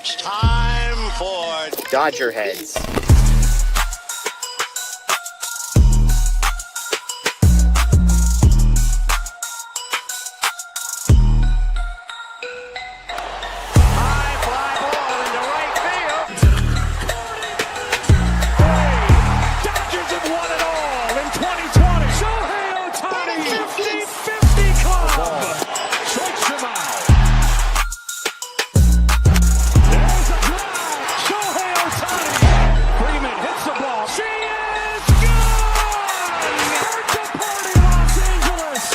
It's time for DodgerHeads. high fly ball into right field. Hey, Dodgers have won it all in 2020. Shohei Ohtani, 50-50 club. Strikes him out. There's a drive. Shohei Ohtani. Freeman hits the ball. She is gone. Birthday party, Los Angeles.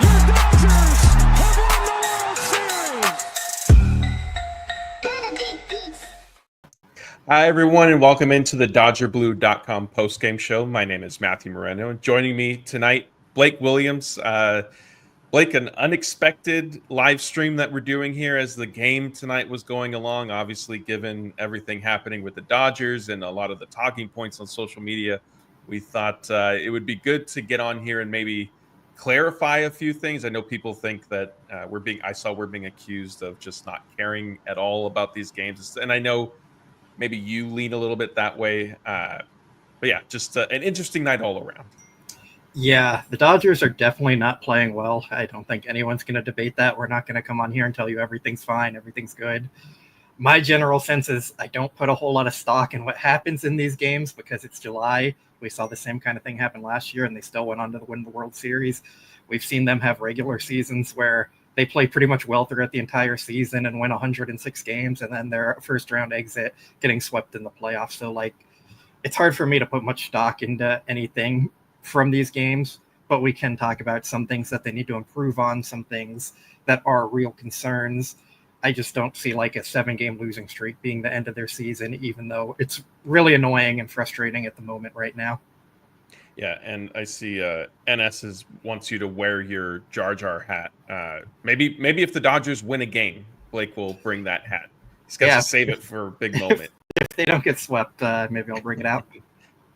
Your Dodgers have won the World Series. Hi, everyone, and welcome into the DodgerBlue.com postgame show. My name is Matthew Moreno, and joining me tonight, Blake Williams. Blake, an unexpected live stream that we're doing here as the game tonight was going along. Obviously, given everything happening with the Dodgers and a lot of the talking points on social media, we thought it would be good to get on here and maybe clarify a few things. I know people think that we're being accused of just not caring at all about these games, and I know maybe you lean a little bit that way. But yeah, just an interesting night all around. Yeah, the Dodgers are definitely not playing well. I don't think anyone's going to debate that. We're not going to come on here and tell you everything's fine, everything's good. My general sense is I don't put a whole lot of stock in what happens in these games because it's July. We saw the same kind of thing happen last year, and they still went on to win the World Series. We've seen them have regular seasons where they play pretty much well throughout the entire season and win 106 games, and then their first-round exit getting swept in the playoffs. So, it's hard for me to put much stock into anything from these games, but we can talk about some things that they need to improve on, some things that are real concerns. I just don't see a 7-game losing streak being the end of their season, even though it's really annoying and frustrating at the moment right now. Yeah, and I see NS wants you to wear your Jar Jar hat. Maybe if the Dodgers win a game, Blake will bring that hat. He's got to save it for a big moment. If they don't get swept, maybe I'll bring it out.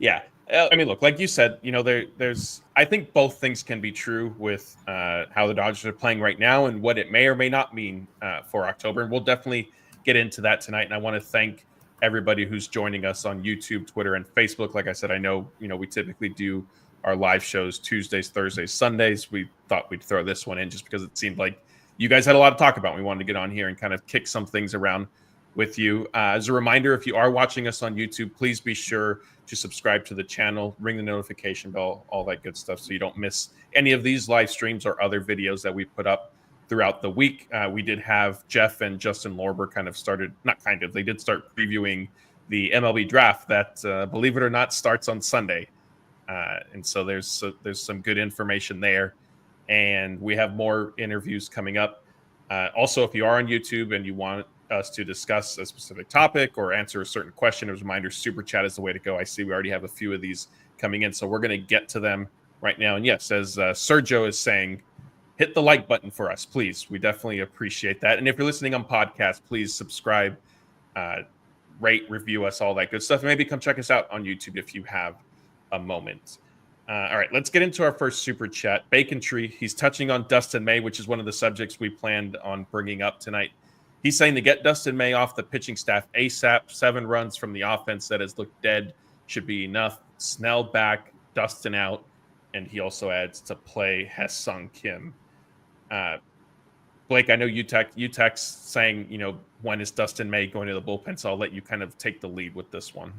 Yeah. I mean, look, like you said, there's I think both things can be true with how the Dodgers are playing right now and what it may or may not mean for October. And we'll definitely get into that tonight. And I want to thank everybody who's joining us on YouTube, Twitter, and Facebook. Like I said, I know, we typically do our live shows Tuesdays, Thursdays, Sundays. We thought we'd throw this one in just because it seemed like you guys had a lot to talk about. We wanted to get on here and kind of kick some things around with you. As a reminder, if you are watching us on YouTube, please be sure to subscribe to the channel, ring the notification bell, all that good stuff, so you don't miss any of these live streams or other videos that we put up throughout the week. We did have Jeff and Justin Lorber they did start previewing the MLB draft that, believe it or not, starts on Sunday. And so there's some good information there. And we have more interviews coming up. Also, if you are on YouTube and you want us to discuss a specific topic or answer a certain question, as a reminder, Super Chat is the way to go. I see we already have a few of these coming in, so we're going to get to them right now. And yes, as Sergio is saying, hit the like button for us, please. We definitely appreciate that. And if you're listening on podcast, please subscribe, rate, review us, all that good stuff. And maybe come check us out on YouTube if you have a moment. All right, let's get into our first Super Chat. Bacon Tree, he's touching on Dustin May, which is one of the subjects we planned on bringing up tonight. He's saying to get Dustin May off the pitching staff ASAP. 7 runs from the offense that has looked dead should be enough. Snell back, Dustin out. And he also adds to play Ha-Seong Kim. Blake, I know you text saying, when is Dustin May going to the bullpen? So I'll let you kind of take the lead with this one.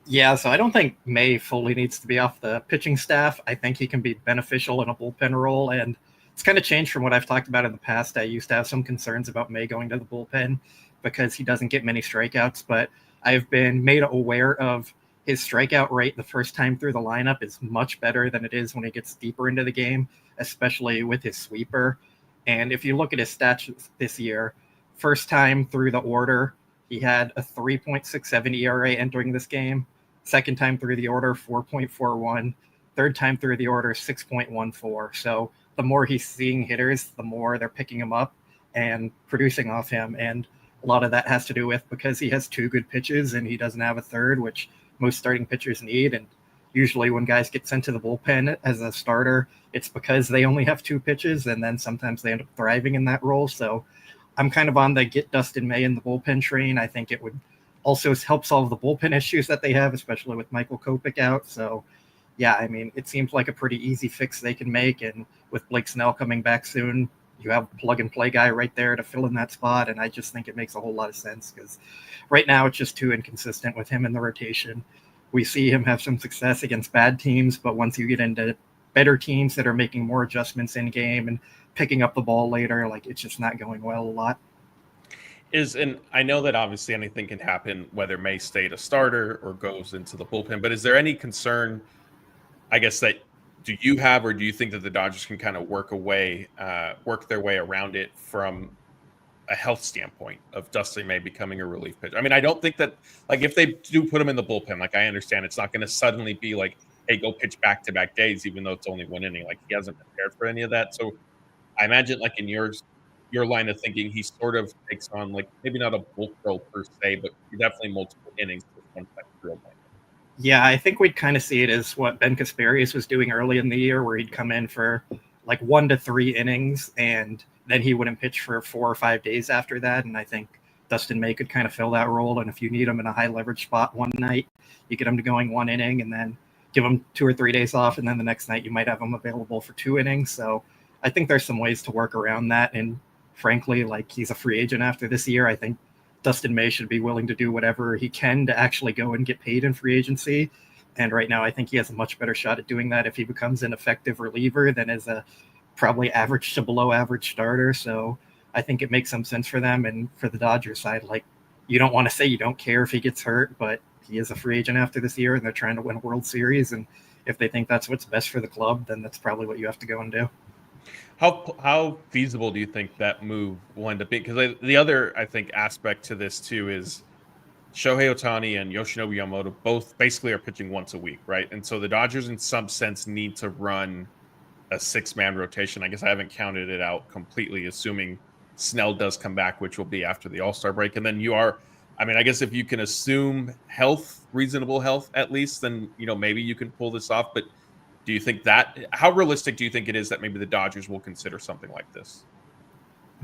Yeah, so I don't think May fully needs to be off the pitching staff. I think he can be beneficial in a bullpen role, and it's kind of changed from what I've talked about in the past. I used to have some concerns about May going to the bullpen because he doesn't get many strikeouts, but I've been made aware of his strikeout rate the first time through the lineup is much better than it is when he gets deeper into the game, especially with his sweeper. And if you look at his stats this year, first time through the order, he had a 3.67 ERA entering this game. Second time through the order, 4.41. Third time through the order, 6.14. So the more he's seeing hitters, the more they're picking him up and producing off him. And a lot of that has to do with because he has 2 good pitches and he doesn't have a third, which most starting pitchers need. And usually when guys get sent to the bullpen as a starter, it's because they only have 2 pitches, and then sometimes they end up thriving in that role. So I'm kind of on the get Dustin May in the bullpen train. I think it would also help solve the bullpen issues that they have, especially with Michael Kopech out. So, yeah, I mean, it seems like a pretty easy fix they can make. And with Blake Snell coming back soon, you have a plug-and-play guy right there to fill in that spot. And I just think it makes a whole lot of sense because right now it's just too inconsistent with him in the rotation. We see him have some success against bad teams, but once you get into better teams that are making more adjustments in game and picking up the ball later, like it's just not going well a lot. And I know that obviously anything can happen, whether May stayed a starter or goes into the bullpen, but is there any concern, I guess, that do you have, or do you think that the Dodgers can kind of work their way around it from a health standpoint of Dustin May becoming a relief pitcher? I mean, I don't think that, like, if they do put him in the bullpen, like, I understand it's not going to suddenly be like, hey, go pitch back-to-back days, even though it's only one inning. Like, he hasn't prepared for any of that. So I imagine, like, in your line of thinking, he sort of takes on, like, maybe not a bulk role per se, but definitely multiple innings with one type of real life. Yeah, I think we'd kind of see it as what Ben Kasparius was doing early in the year, where he'd come in for like 1 to 3 innings, and then he wouldn't pitch for 4 or 5 days after that. And I think Dustin May could kind of fill that role. And if you need him in a high leverage spot one night, you get him to going 1 inning and then give him 2 or 3 days off. And then the next night you might have him available for 2 innings. So I think there's some ways to work around that. And frankly, like, he's a free agent after this year. I think Dustin May should be willing to do whatever he can to actually go and get paid in free agency. And right now, I think he has a much better shot at doing that if he becomes an effective reliever than as a probably average to below average starter. So I think it makes some sense for them. And for the Dodgers side, like, you don't want to say you don't care if he gets hurt, but he is a free agent after this year and they're trying to win a World Series. And if they think that's what's best for the club, then that's probably what you have to go and do. How feasible do you think that move will end up being? Because the other, I think, aspect to this too is Shohei Ohtani and Yoshinobu Yamamoto both basically are pitching once a week, right? And so the Dodgers, in some sense, need to run a 6-man rotation. I guess I haven't counted it out completely, assuming Snell does come back, which will be after the All-Star break. And then I guess if you can assume reasonable health at least, then maybe you can pull this off. But do you think how realistic do you think it is that maybe the Dodgers will consider something like this?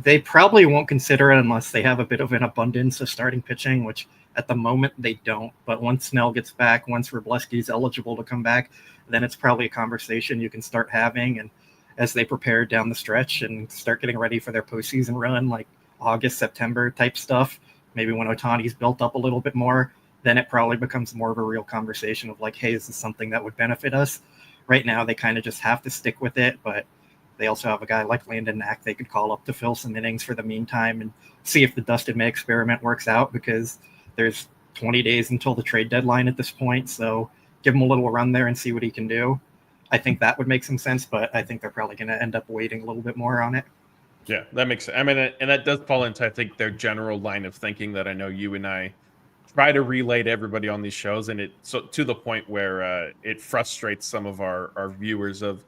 They probably won't consider it unless they have a bit of an abundance of starting pitching, which at the moment they don't. But once Snell gets back, once Wrobleski's eligible to come back, then it's probably a conversation you can start having. And as they prepare down the stretch and start getting ready for their postseason run, like August, September type stuff, maybe when Ohtani's built up a little bit more, then it probably becomes more of a real conversation of like, hey, is this something that would benefit us? Right now, they kind of just have to stick with it, but they also have a guy like Landon Knack they could call up to fill some innings for the meantime and see if the Dustin May experiment works out, because there's 20 days until the trade deadline at this point. So give him a little run there and see what he can do. I think that would make some sense, but I think they're probably going to end up waiting a little bit more on it. Yeah, that makes sense. I mean, and that does fall into, I think, their general line of thinking that I know you and I try to relay to everybody on these shows, and so to the point where it frustrates some of our viewers of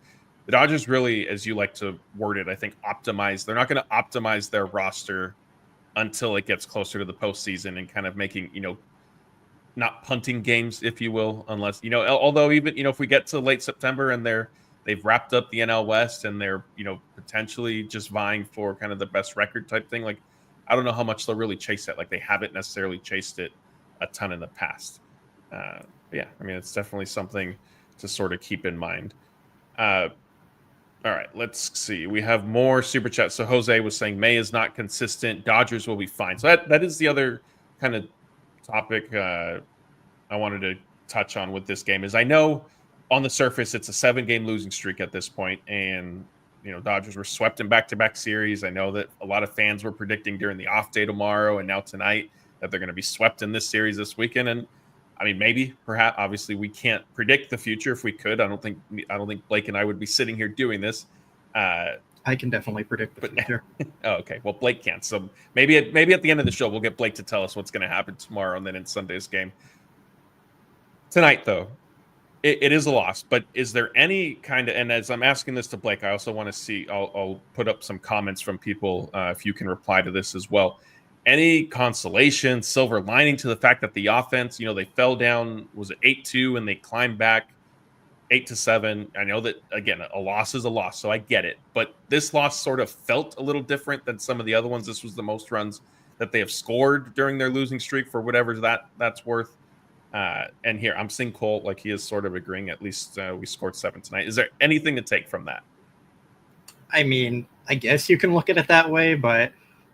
the Dodgers really, as you like to word it, I think optimize. They're not going to optimize their roster until it gets closer to the postseason and kind of making, not punting games, if you will, unless, although even, if we get to late September and they've wrapped up the NL West and they're, potentially just vying for kind of the best record type thing. Like, I don't know how much they'll really chase it. Like, they haven't necessarily chased it a ton in the past. Yeah, I mean, it's definitely something to sort of keep in mind. All right, let's see. We have more super chats. So Jose was saying May is not consistent. Dodgers will be fine. So that is the other kind of topic I wanted to touch on with this game. Is I know on the surface it's a 7-game losing streak at this point, and Dodgers were swept in back-to-back series. I know that a lot of fans were predicting during the off day tomorrow and now tonight that they're going to be swept in this series this weekend. And I mean, maybe, perhaps, obviously we can't predict the future. If we could, I don't think Blake and I would be sitting here doing this. I can definitely predict the future. Oh, okay. Well, Blake can't. So maybe at the end of the show, we'll get Blake to tell us what's going to happen tomorrow and then in Sunday's game. Tonight, though, it is a loss. But is there any kind of, and as I'm asking this to Blake, I also want to see, I'll put up some comments from people if you can reply to this as well. Any consolation, silver lining to the fact that the offense, they fell down, was it 8-2, and they climbed back 8-7. I know that, again, a loss is a loss, so I get it. But this loss sort of felt a little different than some of the other ones. This was the most runs that they have scored during their losing streak, for whatever that's worth. And here, I'm seeing Cole, like, he is sort of agreeing. At least we scored 7 tonight. Is there anything to take from that? I mean, I guess you can look at it that way, but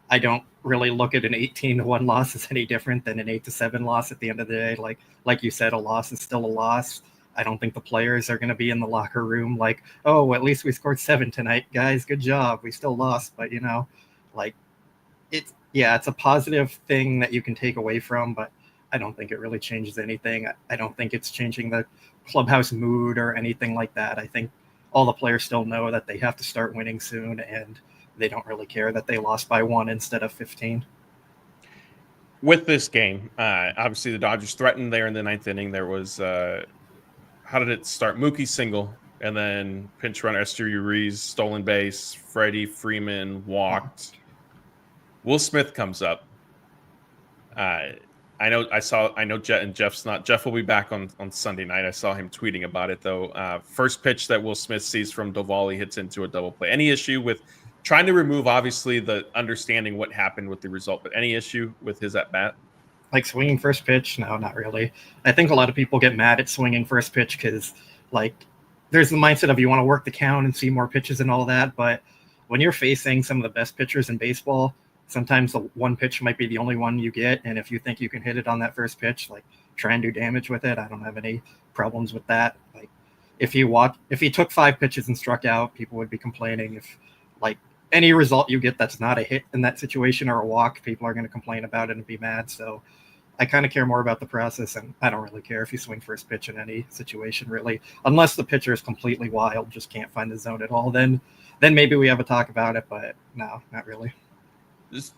I don't really look at an 18-1 loss as any different than an 8-7 loss at the end of the day. Like you said, a loss is still a loss. I don't think the players are going to be in the locker room like, oh, at least we scored 7 tonight, guys. Good job. We still lost, but like it's a positive thing that you can take away from, but I don't think it really changes anything. I don't think it's changing the clubhouse mood or anything like that. I think all the players still know that they have to start winning soon, and they don't really care that they lost by 1 instead of 15. With this game, obviously the Dodgers threatened there in the 9th inning. There was, how did it start? Mookie single, and then pinch runner Esther Uriz, stolen base, Freddy Freeman walked. Will Smith comes up. I know Jeff will be back on Sunday night. I saw him tweeting about it, though. First pitch that Will Smith sees from Duvall, he hits into a double play. Any issue with trying to remove, obviously, the understanding what happened with the result, but any issue with his at-bat? Like swinging first pitch? No, not really. I think a lot of people get mad at swinging first pitch because, like, there's the mindset of you want to work the count and see more pitches and all that, but when you're facing some of the best pitchers in baseball, sometimes the one pitch might be the only one you get, and if you think you can hit it on that first pitch, like, try and do damage with it. I don't have any problems with that. Like, if he took 5 pitches and struck out, people would be complaining. If, like, any result you get that's not a hit in that situation or a walk, people are going to complain about it and be mad. So I kind of care more about the process, and I don't really care if you swing first pitch in any situation, really, unless the pitcher is completely wild, just can't find the zone at all. Then maybe we have a talk about it, but no, not really.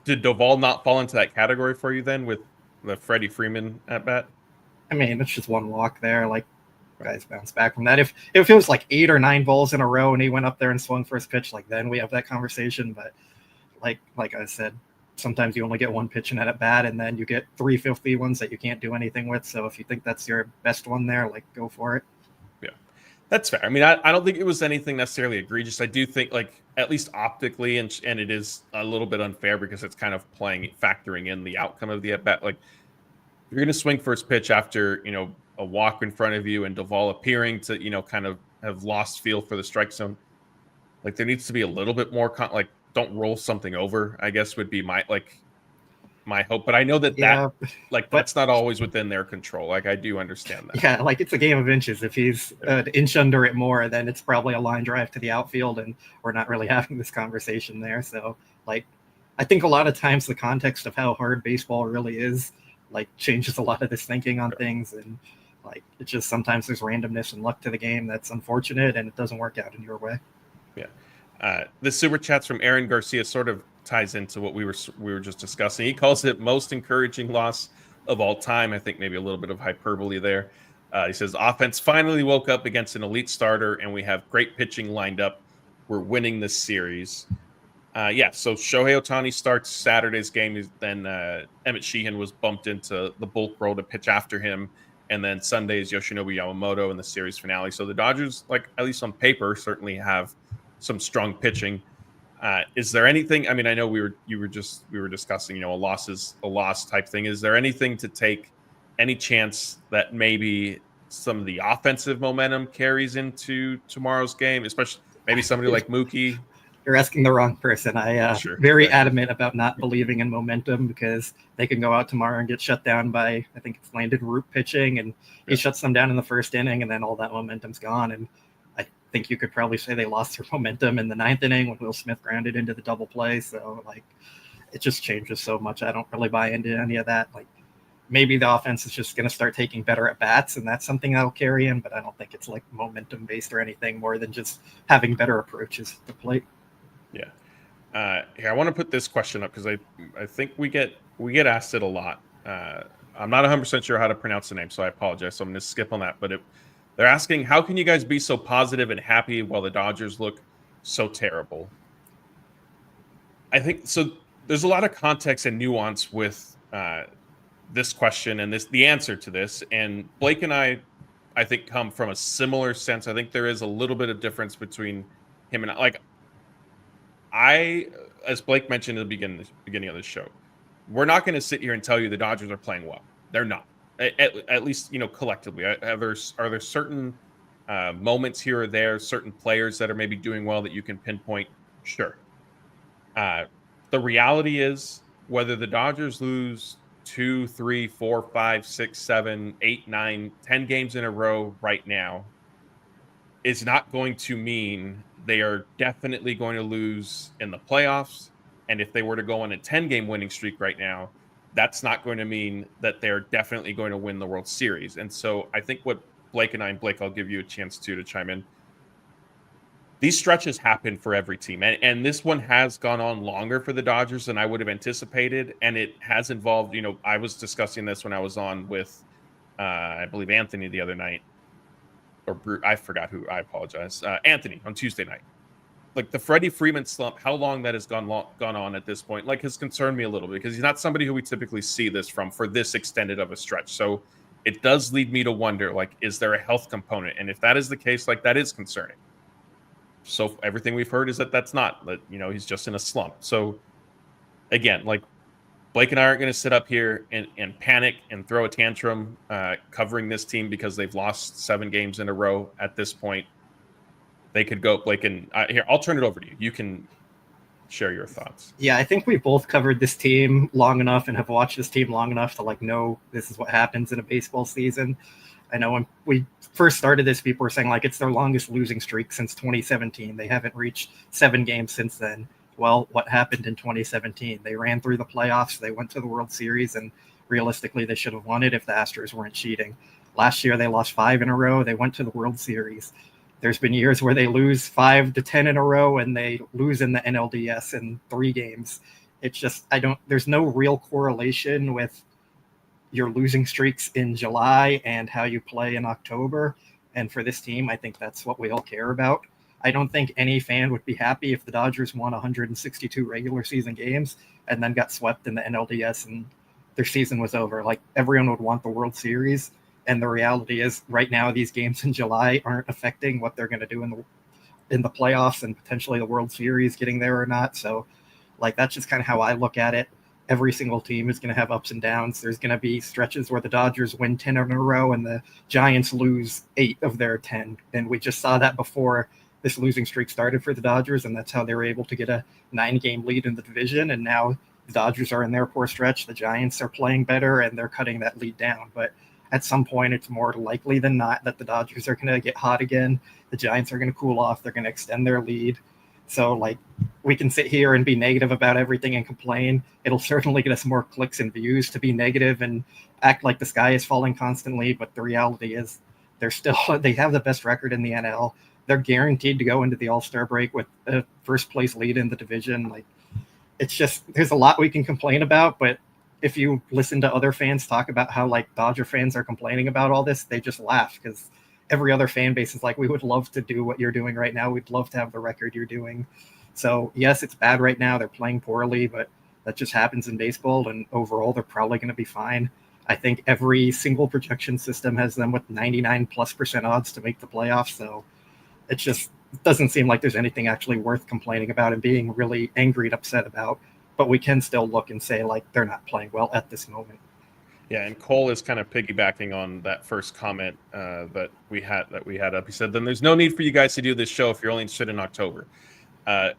Did Duvall not fall into that category for you then with the Freddie Freeman at bat? I mean, it's just one walk there. Like, guys bounce back from that. If it was like 8 or 9 balls in a row and he went up there and swung first pitch, like, then we have that conversation. But like I said, sometimes you only get one pitch in at bat, and then you get 3 filthy ones that you can't do anything with. So if you think that's your best one there, like, go for it. Yeah, that's fair. I mean, I don't think it was anything necessarily egregious. I do think, like, at least optically, and it is a little bit unfair because it's kind of factoring in the outcome of the at bat. Like, you're going to swing first pitch after, a walk in front of you and Duvall appearing to, kind of have lost feel for the strike zone. Like, there needs to be a little bit more, don't roll something over, I guess would be my hope. But I know that that's not always within their control. Like, I do understand that. Yeah, like, it's a game of inches. If he's an inch under it more, then it's probably a line drive to the outfield, and we're not really having this conversation there. So, like, I think a lot of times the context of how hard baseball really is, like, changes a lot of this thinking on things. And, like, it's just sometimes there's randomness and luck to the game that's unfortunate, and it doesn't work out in your way. Yeah. The super chats from Aaron Garcia sort of ties into what we were just discussing. He calls it most encouraging loss of all time. I think maybe a little bit of hyperbole there. He says, offense finally woke up against an elite starter, and we have great pitching lined up. We're winning this series. So Shohei Ohtani starts Saturday's game. Then Emmett Sheehan was bumped into the bulk role to pitch after him. And then Sunday is Yoshinobu Yamamoto in the series finale. So the Dodgers, like, at least on paper, certainly have some strong pitching. Is there anything? I mean, I know we were discussing, a loss is a loss type thing. Is there anything to take? Any chance that maybe some of the offensive momentum carries into tomorrow's game, especially maybe somebody like Mookie? You're asking the wrong person. Very adamant about not believing in momentum, because they can go out tomorrow and get shut down by, I think it's Landon Root pitching, and he shuts them down in the first inning, and then all that momentum's gone. And I think you could probably say they lost their momentum in the 9th inning when Will Smith grounded into the double play. So, like, it just changes so much. I don't really buy into any of that. Like, maybe the offense is just going to start taking better at bats, and that's something that'll carry in, but I don't think it's like momentum based or anything more than just having better approaches at the plate. Yeah. Here, I want to put this question up because I think we get asked it a lot. I'm not 100% sure how to pronounce the name, so I apologize. So I'm going to skip on that. But they're asking, how can you guys be so positive and happy while the Dodgers look so terrible? I think so. There's a lot of context and nuance with this question and the answer to this. And Blake and I I think, come from a similar sense. I think there is a little bit of difference between him and like as Blake mentioned at the beginning of the show, we're not going to sit here and tell you the Dodgers are playing well. They're not. At least, collectively. Are there certain moments here or there, certain players that are maybe doing well that you can pinpoint? Sure. The reality is, whether the Dodgers lose 2, 3, 4, 5, 6, 7, 8, 9, 10 games in a row right now is not going to mean they are definitely going to lose in the playoffs. And if they were to go on a 10-game winning streak right now, that's not going to mean that they're definitely going to win the World Series. And so I think what Blake, I'll give you a chance to chime in. These stretches happen for every team. And this one has gone on longer for the Dodgers than I would have anticipated. And it has involved, I was discussing this when I was on with, I believe, Anthony the other night. Or I forgot who. I apologize. Anthony on Tuesday night. Like the Freddy Freeman slump, how long that has gone on at this point, has concerned me a little bit because he's not somebody who we typically see this from for this extended of a stretch. So it does lead me to wonder, is there a health component? And if that is the case, that is concerning. So everything we've heard is that that's not. That he's just in a slump. So again, Blake and I aren't going to sit up here and panic and throw a tantrum covering this team because they've lost 7 games in a row at this point. They could go, Blake, and here, I'll turn it over to you. You can share your thoughts. Yeah, I think we both covered this team long enough and have watched this team long enough to know this is what happens in a baseball season. I know when we first started this, people were saying it's their longest losing streak since 2017. They haven't reached 7 games since then. Well, what happened in 2017? They ran through the playoffs. They went to the World Series, and realistically, they should have won it if the Astros weren't cheating. Last year, they lost 5 in a row. They went to the World Series. There's been years where they lose 5 to 10 in a row, and they lose in the NLDS in 3 games. It's just, there's no real correlation with your losing streaks in July and how you play in October. And for this team, I think that's what we all care about. I don't think any fan would be happy if the Dodgers won 162 regular season games and then got swept in the NLDS and their season was over. Everyone would want the World Series. And the reality is right now, these games in July aren't affecting what they're going to do in the playoffs and potentially the World Series getting there or not. So that's just kind of how I look at it. Every single team is going to have ups and downs. There's going to be stretches where the Dodgers win 10 in a row and the Giants lose 8 of their 10. And we just saw that before this losing streak started for the Dodgers, and that's how they were able to get a 9-game lead in the division. And now the Dodgers are in their poor stretch. The Giants are playing better, and they're cutting that lead down. But at some point, it's more likely than not that the Dodgers are going to get hot again. The Giants are going to cool off. They're going to extend their lead. So, we can sit here and be negative about everything and complain. It'll certainly get us more clicks and views to be negative and act like the sky is falling constantly. But the reality is they have the best record in the NL. They're guaranteed to go into the All-Star break with a first-place lead in the division. It's just, there's a lot we can complain about, but if you listen to other fans talk about how Dodger fans are complaining about all this, they just laugh because every other fan base is we would love to do what you're doing right now. We'd love to have the record you're doing. So yes, it's bad right now. They're playing poorly, but that just happens in baseball. And overall, they're probably going to be fine. I think every single projection system has them with 99+% odds to make the playoffs. So it just doesn't seem like there's anything actually worth complaining about and being really angry and upset about. But we can still look and say they're not playing well at this moment. Yeah, and Cole is kind of piggybacking on that first comment that we had up. He said, "Then there's no need for you guys to do this show if you're only interested in October."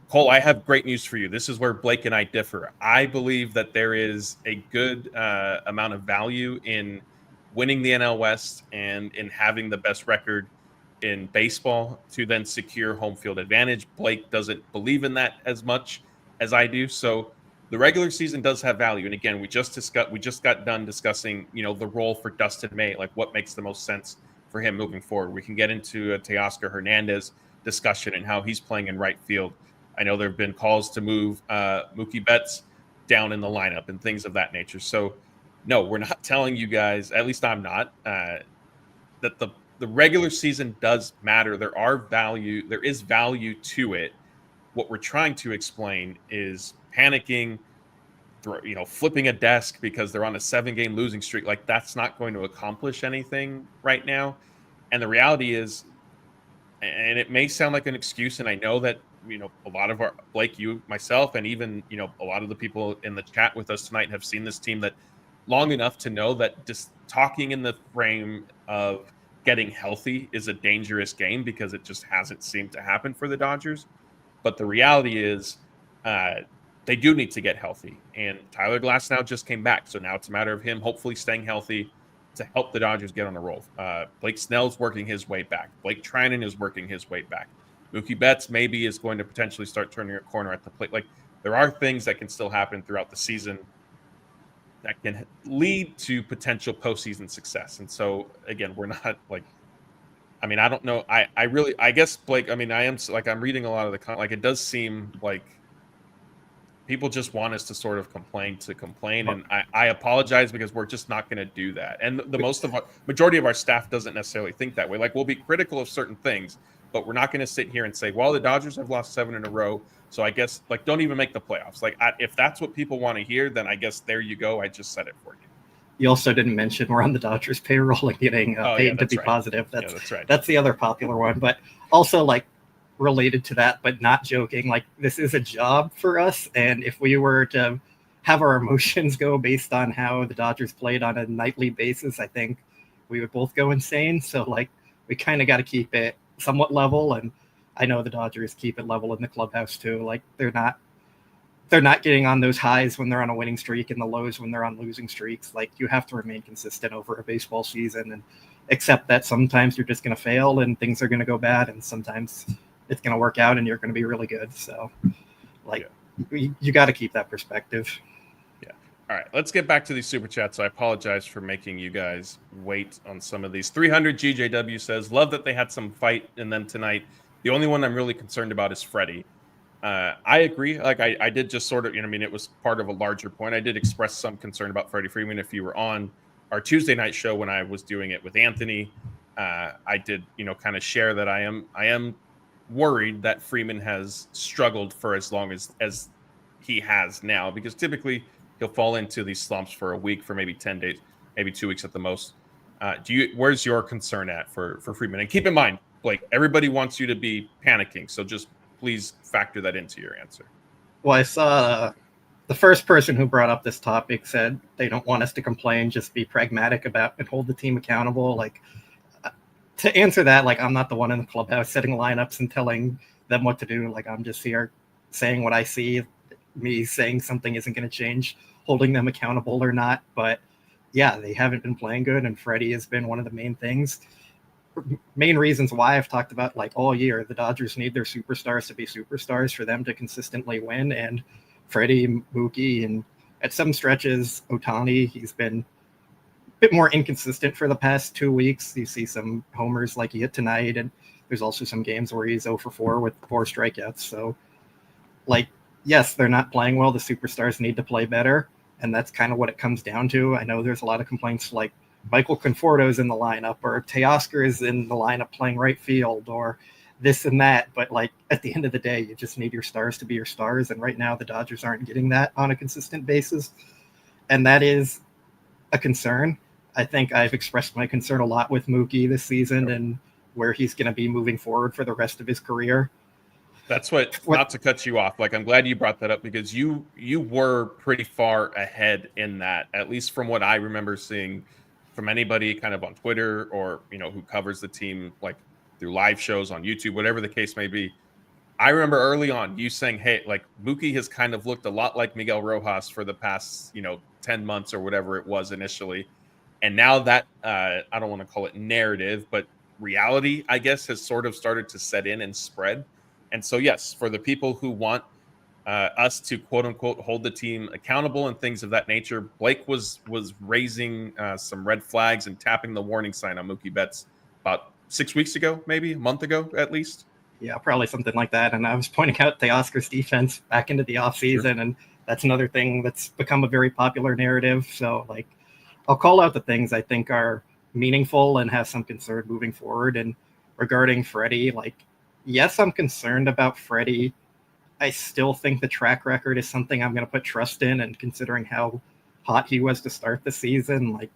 Cole, I have great news for you. This is where Blake and I differ. I believe that there is a good amount of value in winning the NL West and in having the best record in baseball to then secure home field advantage. Blake doesn't believe in that as much as I do. So the regular season does have value. And again, we just got done discussing, the role for Dustin May, what makes the most sense for him moving forward. We can get into a Teoscar Hernandez discussion and how he's playing in right field. I know there have been calls to move Mookie Betts down in the lineup and things of that nature. So no, we're not telling you guys, at least I'm not, that the regular season does matter. There is value to it. What we're trying to explain is panicking, flipping a desk because they're on a 7-game losing streak. That's not going to accomplish anything right now. And the reality is, and it may sound like an excuse, and I know that, a lot of Blake, you, myself, and even, a lot of the people in the chat with us tonight have seen this team that long enough to know that just talking in the frame of getting healthy is a dangerous game because it just hasn't seemed to happen for the Dodgers. But the reality is they do need to get healthy. And Tyler Glasnow just came back. So now it's a matter of him hopefully staying healthy to help the Dodgers get on a roll. Blake Snell's working his way back. Blake Trinan is working his way back. Mookie Betts maybe is going to potentially start turning a corner at the plate. Like, there are things that can still happen throughout the season that can lead to potential postseason success. And so, again, we're not like, I don't know. I guess, Blake, I'm reading a lot of it does seem like people just want us to sort of complain. And I apologize because we're just not going to do that. And the majority of our staff doesn't necessarily think that way. Like, we'll be critical of certain things, but we're not going to sit here and say, well, the Dodgers have lost 7 in a row, so I guess, don't even make the playoffs. If that's what people want to hear, then I guess there you go. I just said it for you. You also didn't mention we're on the Dodgers payroll and getting paid to be positive. That's right. That's the other popular one. But also, related to that, but not joking, this is a job for us. And if we were to have our emotions go based on how the Dodgers played on a nightly basis, I think we would both go insane. So, we kind of got to keep it somewhat level. And I know the Dodgers keep it level in the clubhouse too. They're not getting on those highs when they're on a winning streak and the lows when they're on losing streaks. You have to remain consistent over a baseball season and accept that sometimes you're just going to fail and things are going to go bad, and sometimes it's going to work out and you're going to be really good. So you got to keep that perspective. Yeah. All right, let's get back to these super chats. I apologize for making you guys wait on some of these. 300 GJW says, love that they had some fight in them tonight. The only one I'm really concerned about is Freddy. I agree. I did just sort of, it was part of a larger point. I did express some concern about Freddy Freeman. If you were on our Tuesday night show when I was doing it with Anthony, I did, kind of share that I am worried that Freeman has struggled for as long as he has now, because typically he'll fall into these slumps for a week, for maybe 10 days, maybe 2 weeks at the most. Where's your concern at for Freeman? And keep in mind, Blake, everybody wants you to be panicking, so just please factor that into your answer. Well, I saw the first person who brought up this topic said they don't want us to complain, just be pragmatic about and hold the team accountable. To answer that, I'm not the one in the clubhouse setting lineups and telling them what to do. I'm just here saying what I see. Me saying something isn't going to change holding them accountable or not. But yeah, they haven't been playing good, and Freddie has been one of the main reasons why I've talked about all year. The Dodgers need their superstars to be superstars for them to consistently win, and Freddie, Mookie, and at some stretches Ohtani, he's been a bit more inconsistent for the past 2 weeks. You see some homers like he hit tonight, and there's also some games where he's 0 for 4 with 4 strikeouts. So yes, they're not playing well. The superstars need to play better, and that's kind of what it comes down to. I know there's a lot of complaints Michael Conforto's in the lineup, or Teoscar is in the lineup playing right field, or this and that. But at the end of the day, you just need your stars to be your stars. And right now the Dodgers aren't getting that on a consistent basis. And that is a concern. I think I've expressed my concern a lot with Mookie this season and where he's going to be moving forward for the rest of his career. That's not to cut you off. I'm glad you brought that up, because you were pretty far ahead in that, at least from what I remember seeing from anybody kind of on Twitter or, who covers the team, through live shows on YouTube, whatever the case may be. I remember early on you saying, hey, Mookie has kind of looked a lot like Miguel Rojas for the past, 10 months or whatever it was initially. And now that, I don't want to call it narrative, but reality, I guess, has sort of started to set in and spread. And so, yes, for the people who want us to quote unquote hold the team accountable and things of that nature, Blake was raising some red flags and tapping the warning sign on Mookie Betts about 6 weeks ago, maybe a month ago at least. Yeah, probably something like that. And I was pointing out Teoscar's defense back into the offseason, sure. And that's another thing that's become a very popular narrative. So I'll call out the things I think are meaningful and have some concern moving forward. And regarding Freddie, yes, I'm concerned about Freddie. I still think the track record is something I'm going to put trust in, and considering how hot he was to start the season,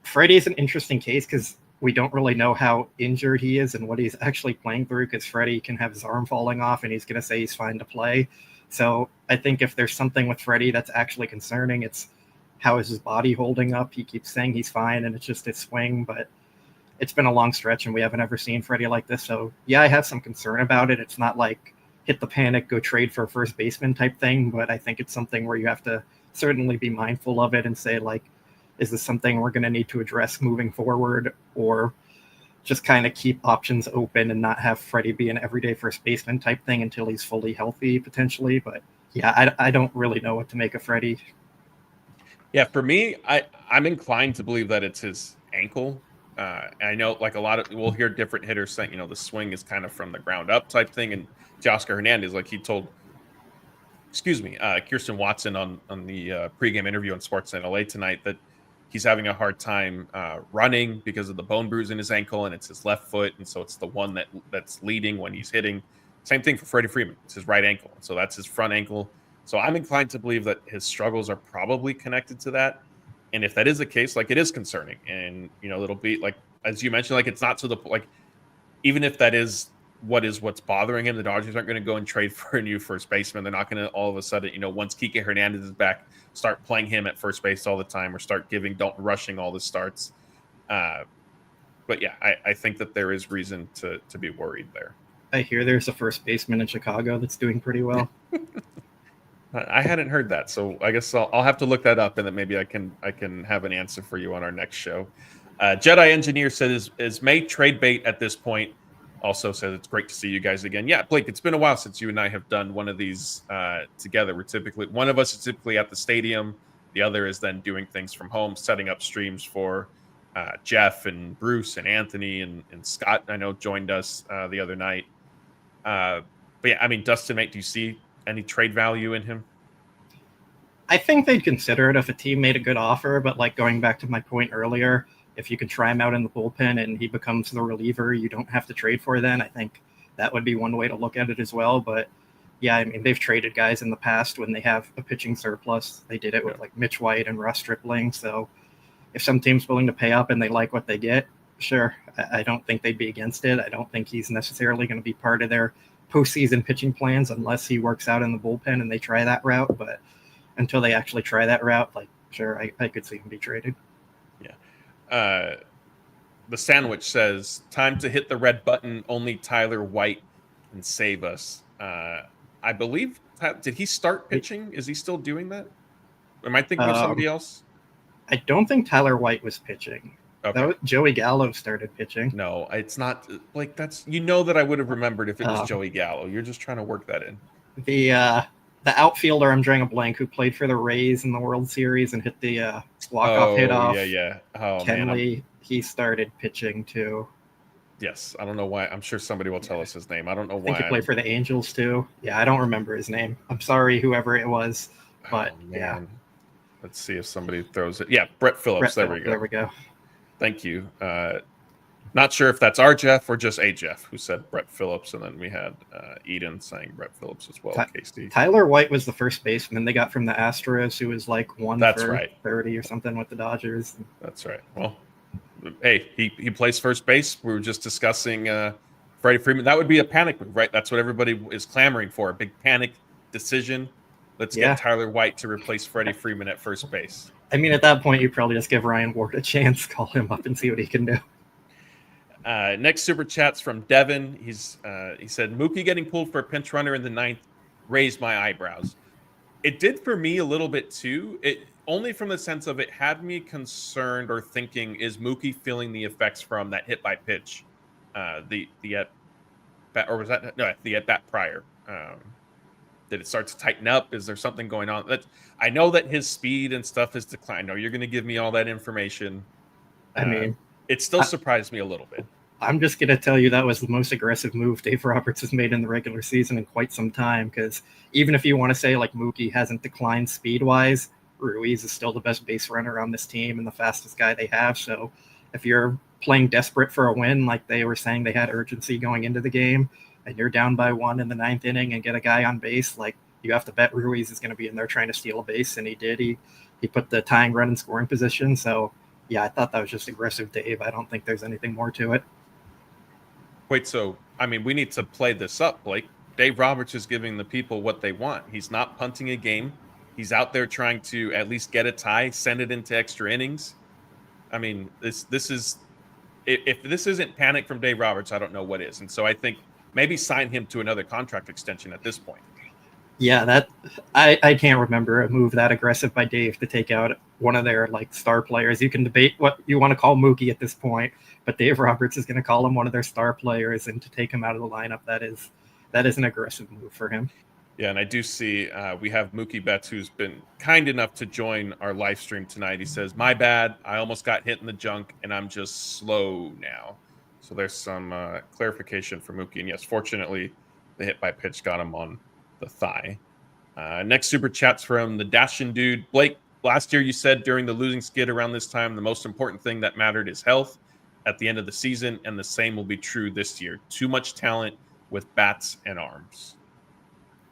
Freddie is an interesting case because we don't really know how injured he is and what he's actually playing through, because Freddie can have his arm falling off and he's going to say he's fine to play. So I think if there's something with Freddie that's actually concerning, it's how is his body holding up. He keeps saying he's fine and it's just his swing, but it's been a long stretch and we haven't ever seen Freddie like this. So yeah, I have some concern about it. It's not like hit the panic, go trade for a first baseman type thing, but I think it's something where you have to certainly be mindful of it and say, like, is this something we're going to need to address moving forward, or just kind of keep options open and not have Freddie be an everyday first baseman type thing until he's fully healthy potentially. But yeah, I don't really know what to make of Freddie. Yeah, for me, I'm inclined to believe that it's his ankle. I know, like, a lot of we'll hear different hitters saying, you know, the swing is kind of from the ground up type thing. And Teoscar Hernandez, like, he told, Kirsten Watson on the pregame interview on Sportsnet LA tonight that he's having a hard time running because of the bone bruise in his ankle, and it's his left foot, and so it's the one that's leading when he's hitting. Same thing for Freddie Freeman; it's his right ankle, so that's his front ankle. So I'm inclined to believe that his struggles are probably connected to that. And if that is the case, like, it is concerning. And, you know, it'll be like, as you mentioned, like, it's not to the, like, even if that is what's bothering him, the Dodgers aren't going to go and trade for a new first baseman. They're not going to all of a sudden, you know, once Kike Hernandez is back, start playing him at first base all the time, or start rushing all the starts. But yeah, I think that there is reason to be worried there. I hear there's a first baseman in Chicago that's doing pretty well. I hadn't heard that, so I guess I'll have to look that up, and then maybe I can have an answer for you on our next show. Jedi Engineer says, is May trade bait at this point? Also says it's great to see you guys again. Yeah, Blake, it's been a while since you and I have done one of these together. We're typically, one of us is typically at the stadium, the other is then doing things from home, setting up streams for Jeff and Bruce and Anthony and Scott, I know, joined us the other night. But yeah, I mean, Dustin, mate, do you see any trade value in him? I think they'd consider it if a team made a good offer, but like going back to my point earlier, if you can try him out in the bullpen and he becomes the reliever you don't have to trade for, then I think that would be one way to look at it as well. But yeah, I mean, they've traded guys in the past when they have a pitching surplus. They did it with like Mitch White and Russ Stripling. So if some team's willing to pay up and they like what they get, sure. I don't think they'd be against it. I don't think he's necessarily going to be part of their postseason pitching plans unless he works out in the bullpen and they try that route. But until they actually try that route, like, sure, I could see him be traded. Yeah. The Sandwich says, time to hit the red button. Only Tyler White can save us. I believe, did he start pitching? Is he still doing that? Am I thinking of somebody else? I don't think Tyler White was pitching. Okay. Joey Gallo started pitching. No, it's not. Like, that's, you know, that I would have remembered if it was Joey Gallo. You're just trying to work that in. The outfielder, I'm drawing a blank, who played for the Rays in the World Series and hit the walk-off hit off. Yeah. Oh, Kenley, man. he started pitching too. Yes, I don't know why. I'm sure somebody will tell us his name. I don't know why. I think he played for the Angels too. Yeah, I don't remember his name. I'm sorry, whoever it was. But yeah. Let's see if somebody throws it. Yeah, Brett Phillips. There we go. There we go. Thank you. Not sure if that's our Jeff or just a Jeff who said Brett Phillips, and then we had Eden saying Brett Phillips as well. KC. Tyler White was the first baseman they got from the Astros, who was like 30 or something with the Dodgers. That's right. Well, hey, he plays first base. We were just discussing Freddy Freeman. That would be a panic move, right? That's what everybody is clamoring for, a big panic decision. Let's get Tyler White to replace Freddy Freeman at first base. I mean, at that point, you probably just give Ryan Ward a chance, call him up and see what he can do. Next super chat's from Devin. He said, Mookie getting pulled for a pinch runner in the ninth raised my eyebrows. It did for me a little bit too. It only from the sense of it had me concerned or thinking, is Mookie feeling the effects from that hit by pitch? The at bat, or was that the at bat prior? Did it start to tighten up? Is there something going on? I know that his speed and stuff has declined. I know you're going to give me all that information. I mean, it still surprised me a little bit. I'm just going to tell you that was the most aggressive move Dave Roberts has made in the regular season in quite some time, because even if you want to say like Mookie hasn't declined speed-wise, Ruiz is still the best base runner on this team and the fastest guy they have. So if you're playing desperate for a win, like they were saying they had urgency going into the game, and you're down by 1 in the ninth inning and get a guy on base, like, you have to bet Ruiz is going to be in there trying to steal a base, and he did. He put the tying run in scoring position. So Yeah, I thought that was just aggressive, Dave. I don't think there's anything more to it. Wait, so, I mean, we need to play this up, Blake. Dave Roberts is giving the people what they want. He's not punting a game. He's out there trying to at least get a tie, send it into extra innings. I mean, this is if this isn't panic from Dave Roberts, I don't know what is. And so I think maybe sign him to another contract extension at this point. Yeah, that I can't remember a move that aggressive by Dave to take out one of their like star players. You can debate what you want to call Mookie at this point, but Dave Roberts is going to call him one of their star players, and to take him out of the lineup, that is an aggressive move for him. Yeah, and I do see we have Mookie Betts, who's been kind enough to join our live stream tonight. He says, "My bad, I almost got hit in the junk, and I'm just slow now." So there's some clarification for Mookie. And yes, fortunately, the hit by pitch got him on the thigh. Next super chat's from the Dashin dude. Blake, last year you said during the losing skid around this time, the most important thing that mattered is health at the end of the season, and the same will be true this year. Too much talent with bats and arms.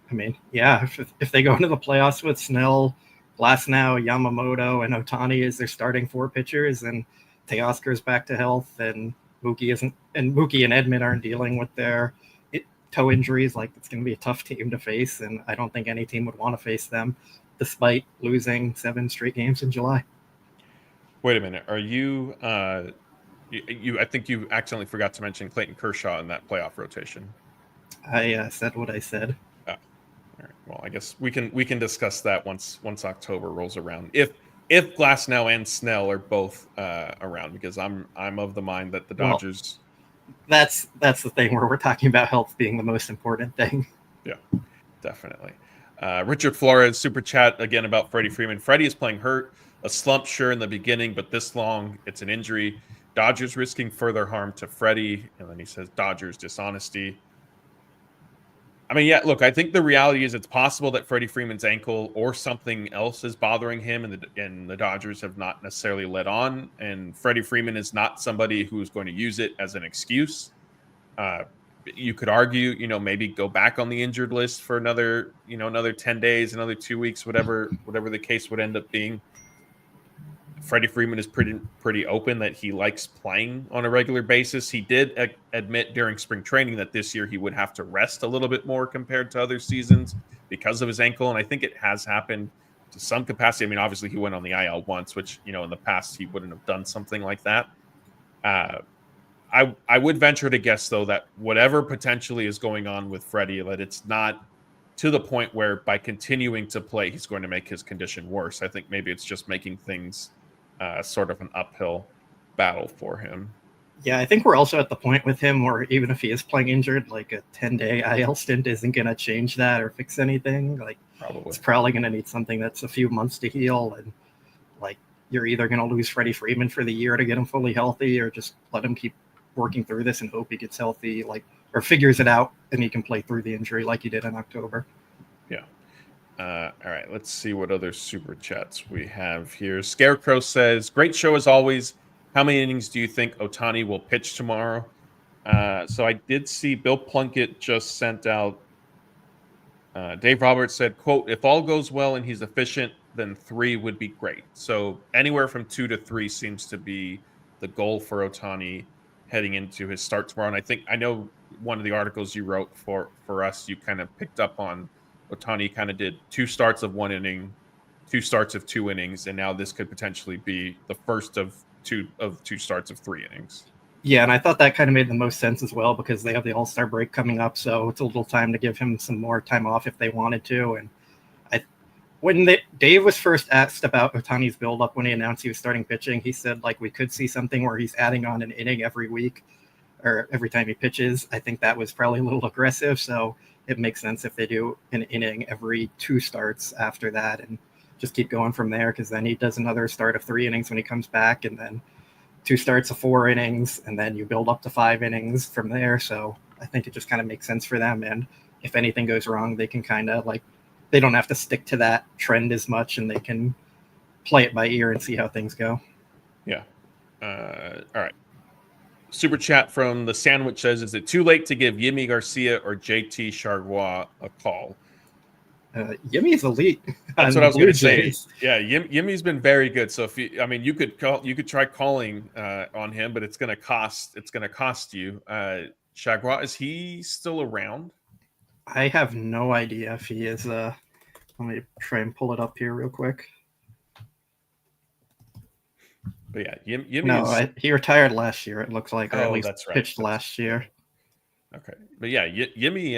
I mean, yeah, if they go into the playoffs with Snell, Glasnow, Yamamoto, and Ohtani as their starting 4 pitchers, and Teoscar's back to health, and Mookie and Edman aren't dealing with their toe injuries, like it's going to be a tough team to face, and I don't think any team would want to face them, despite losing 7 straight games in July. Wait a minute, are you? I think you accidentally forgot to mention Clayton Kershaw in that playoff rotation. I said what I said. All right. Well, I guess we can discuss that once October rolls around. If Glasnow and Snell are both around, because I'm of the mind that the Dodgers. Well, that's the thing where we're talking about health being the most important thing. Yeah, definitely. Richard Flores super chat again about Freddie Freeman. Freddie is playing hurt, a slump sure in the beginning, but this long it's an injury. Dodgers risking further harm to Freddie, and then he says Dodgers dishonesty. I mean, yeah, look, I think the reality is it's possible that Freddie Freeman's ankle or something else is bothering him, and the Dodgers have not necessarily let on. And Freddie Freeman is not somebody who's going to use it as an excuse. You could argue, maybe go back on the injured list for another 10 days, another 2 weeks, whatever the case would end up being. Freddie Freeman is pretty open that he likes playing on a regular basis. He did admit during spring training that this year he would have to rest a little bit more compared to other seasons because of his ankle, and I think it has happened to some capacity. I mean, obviously he went on the IL once, which in the past he wouldn't have done something like that. I would venture to guess though that whatever potentially is going on with Freddie, that it's not to the point where by continuing to play he's going to make his condition worse. I think maybe it's just making things sort of an uphill battle for him. Yeah, I think we're also at the point with him where even if he is playing injured, like a 10-day IL stint isn't going to change that or fix anything. Like, it's probably going to need something that's a few months to heal. And like, you're either going to lose Freddie Freeman for the year to get him fully healthy, or just let him keep working through this and hope he gets healthy, or figures it out and he can play through the injury like he did in October. Yeah. All right, let's see what other super chats we have here. Scarecrow says, great show as always. How many innings do you think Ohtani will pitch tomorrow? So I did see Bill Plunkett just sent out. Dave Roberts said, quote, if all goes well and he's efficient, then 3 would be great. So anywhere from 2 to 3 seems to be the goal for Ohtani heading into his start tomorrow. And I know one of the articles you wrote for us, you kind of picked up on Ohtani kind of did 2 starts of 1 inning, 2 starts of 2 innings, and now this could potentially be the first of two starts of 3 innings. Yeah, and I thought that kind of made the most sense as well, because they have the All-Star break coming up, so it's a little time to give him some more time off if they wanted to. And when Dave was first asked about Ohtani's build-up when he announced he was starting pitching, he said we could see something where he's adding on an inning every week or every time he pitches. I think that was probably a little aggressive, so it makes sense if they do an inning every 2 starts after that and just keep going from there, because then he does another start of 3 innings when he comes back, and then 2 starts of 4 innings, and then you build up to 5 innings from there. So I think it just kind of makes sense for them. And if anything goes wrong, they can kind of they don't have to stick to that trend as much, and they can play it by ear and see how things go. Yeah. All right. Super chat from the Sandwich says, is it too late to give Yimi Garcia or JT Chargois a call? Yimmy's elite. That's what I was going to say. Jays. Yeah, Yimmy's been very good. So if you could try calling on him, but it's going to cost you. Chagua, is he still around? I have no idea if he is. Let me try and pull it up here real quick. But yeah, Yimmy. No, he retired last year. It looks like, or at least that's right. pitched last year. Okay, but yeah, Yimmy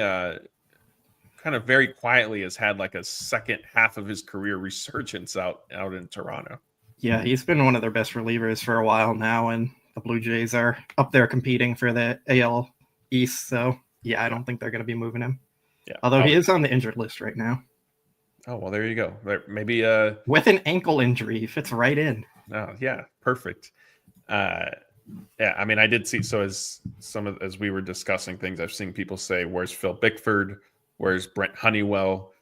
kind of very quietly has had like a second half of his career resurgence out in Toronto. Yeah, he's been one of their best relievers for a while now, and the Blue Jays are up there competing for the AL East. So yeah, I don't think they're going to be moving him. Yeah, although he is on the injured list right now. Oh well, there you go. Maybe with an ankle injury, he fits right in. Oh yeah, perfect. Yeah, I mean, I did see. So as we were discussing things, I've seen people say, "Where's Phil Bickford? Where's Brent Honeywell?"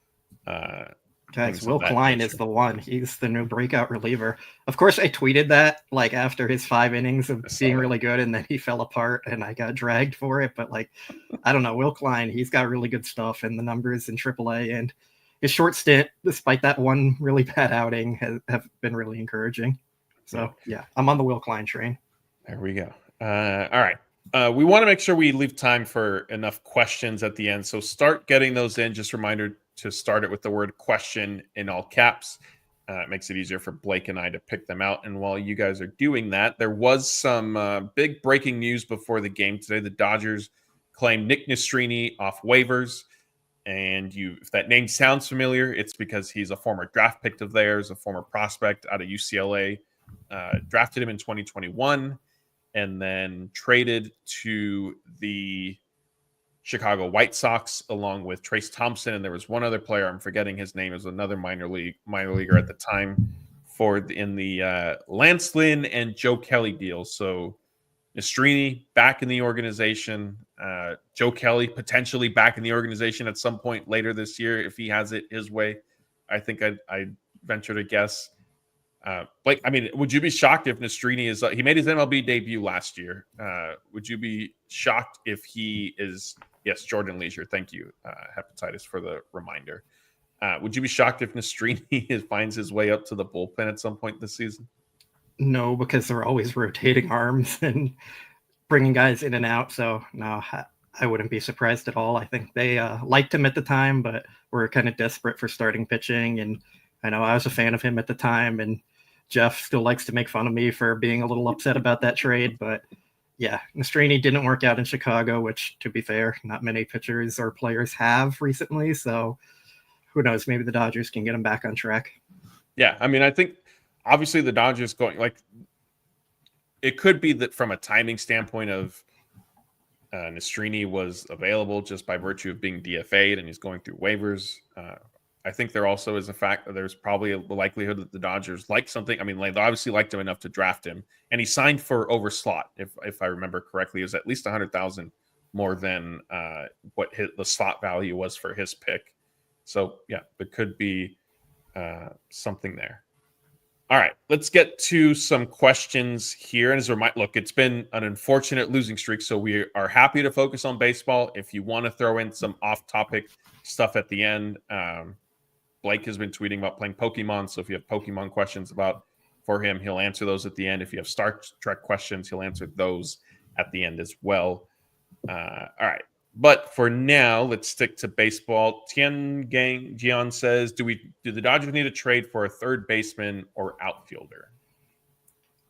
Guys, Will Klein is the one. He's the new breakout reliever. Of course, I tweeted that like after his 5 innings of being really good, and then he fell apart, and I got dragged for it. But like, I don't know, Will Klein, he's got really good stuff, and the numbers in AAA and his short stint, despite that one really bad outing, have been really encouraging. So yeah, I'm on the Will Klein train. There we go. All right. We want to make sure we leave time for enough questions at the end. So start getting those in. Just a reminder to start it with the word question in all caps. It makes it easier for Blake and I to pick them out. And while you guys are doing that, there was some big breaking news before the game today. The Dodgers claimed Nick Nastrini off waivers. And if that name sounds familiar, it's because he's a former draft pick of theirs, a former prospect out of UCLA. Drafted him in 2021 and then traded to the Chicago White Sox along with Trace Thompson. And there was one other player, I'm forgetting his name, is another minor leaguer at the time in the Lance Lynn and Joe Kelly deal. So Nastrini back in the organization, Joe Kelly potentially back in the organization at some point later this year if he has it his way. I think I'd venture to guess. Blake, I mean, would you be shocked if Nastrini he made his MLB debut last year? Would you be shocked if he is, yes, Jordan Leisure, thank you, Hepatitis, for the reminder. Would you be shocked if Nastrini finds his way up to the bullpen at some point this season? No, because they're always rotating arms and bringing guys in and out. So no, I wouldn't be surprised at all. I think they liked him at the time, but were kind of desperate for starting pitching. And I know I was a fan of him at the time, and Jeff still likes to make fun of me for being a little upset about that trade. But yeah, Nastrini didn't work out in Chicago, which, to be fair, not many pitchers or players have recently. So who knows? Maybe the Dodgers can get him back on track. Yeah, I mean, I think obviously the Dodgers it could be that from a timing standpoint of Nastrini was available just by virtue of being DFA'd and he's going through waivers. I think there also is a fact that there's probably a likelihood that the Dodgers like something. I mean, they obviously liked him enough to draft him, and he signed for over slot. If I remember correctly, it was at least $100,000 more than what the slot value was for his pick. So yeah, there could be something there. All right, let's get to some questions here. And as a reminder, look, it's been an unfortunate losing streak, so we are happy to focus on baseball. If you want to throw in some off-topic stuff at the end, Blake has been tweeting about playing Pokemon, so if you have Pokemon questions for him, he'll answer those at the end. If you have Star Trek questions, he'll answer those at the end as well. All right. But for now, let's stick to baseball. Tien Gang Jian says, do the Dodgers need a trade for a third baseman or outfielder?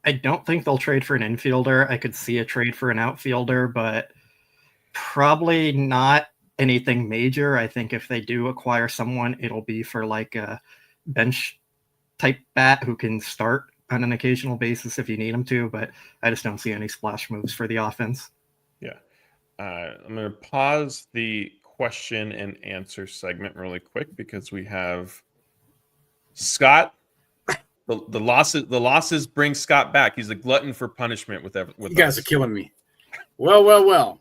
I don't think they'll trade for an infielder. I could see a trade for an outfielder, but probably not anything major. I think if they do acquire someone, it'll be for like a bench type bat who can start on an occasional basis if you need him to, but I just don't see any splash moves for the offense. Yeah. I'm going to pause the question and answer segment really quick because we have Scott. The losses bring Scott back. He's a glutton for punishment with you guys are killing me. Well.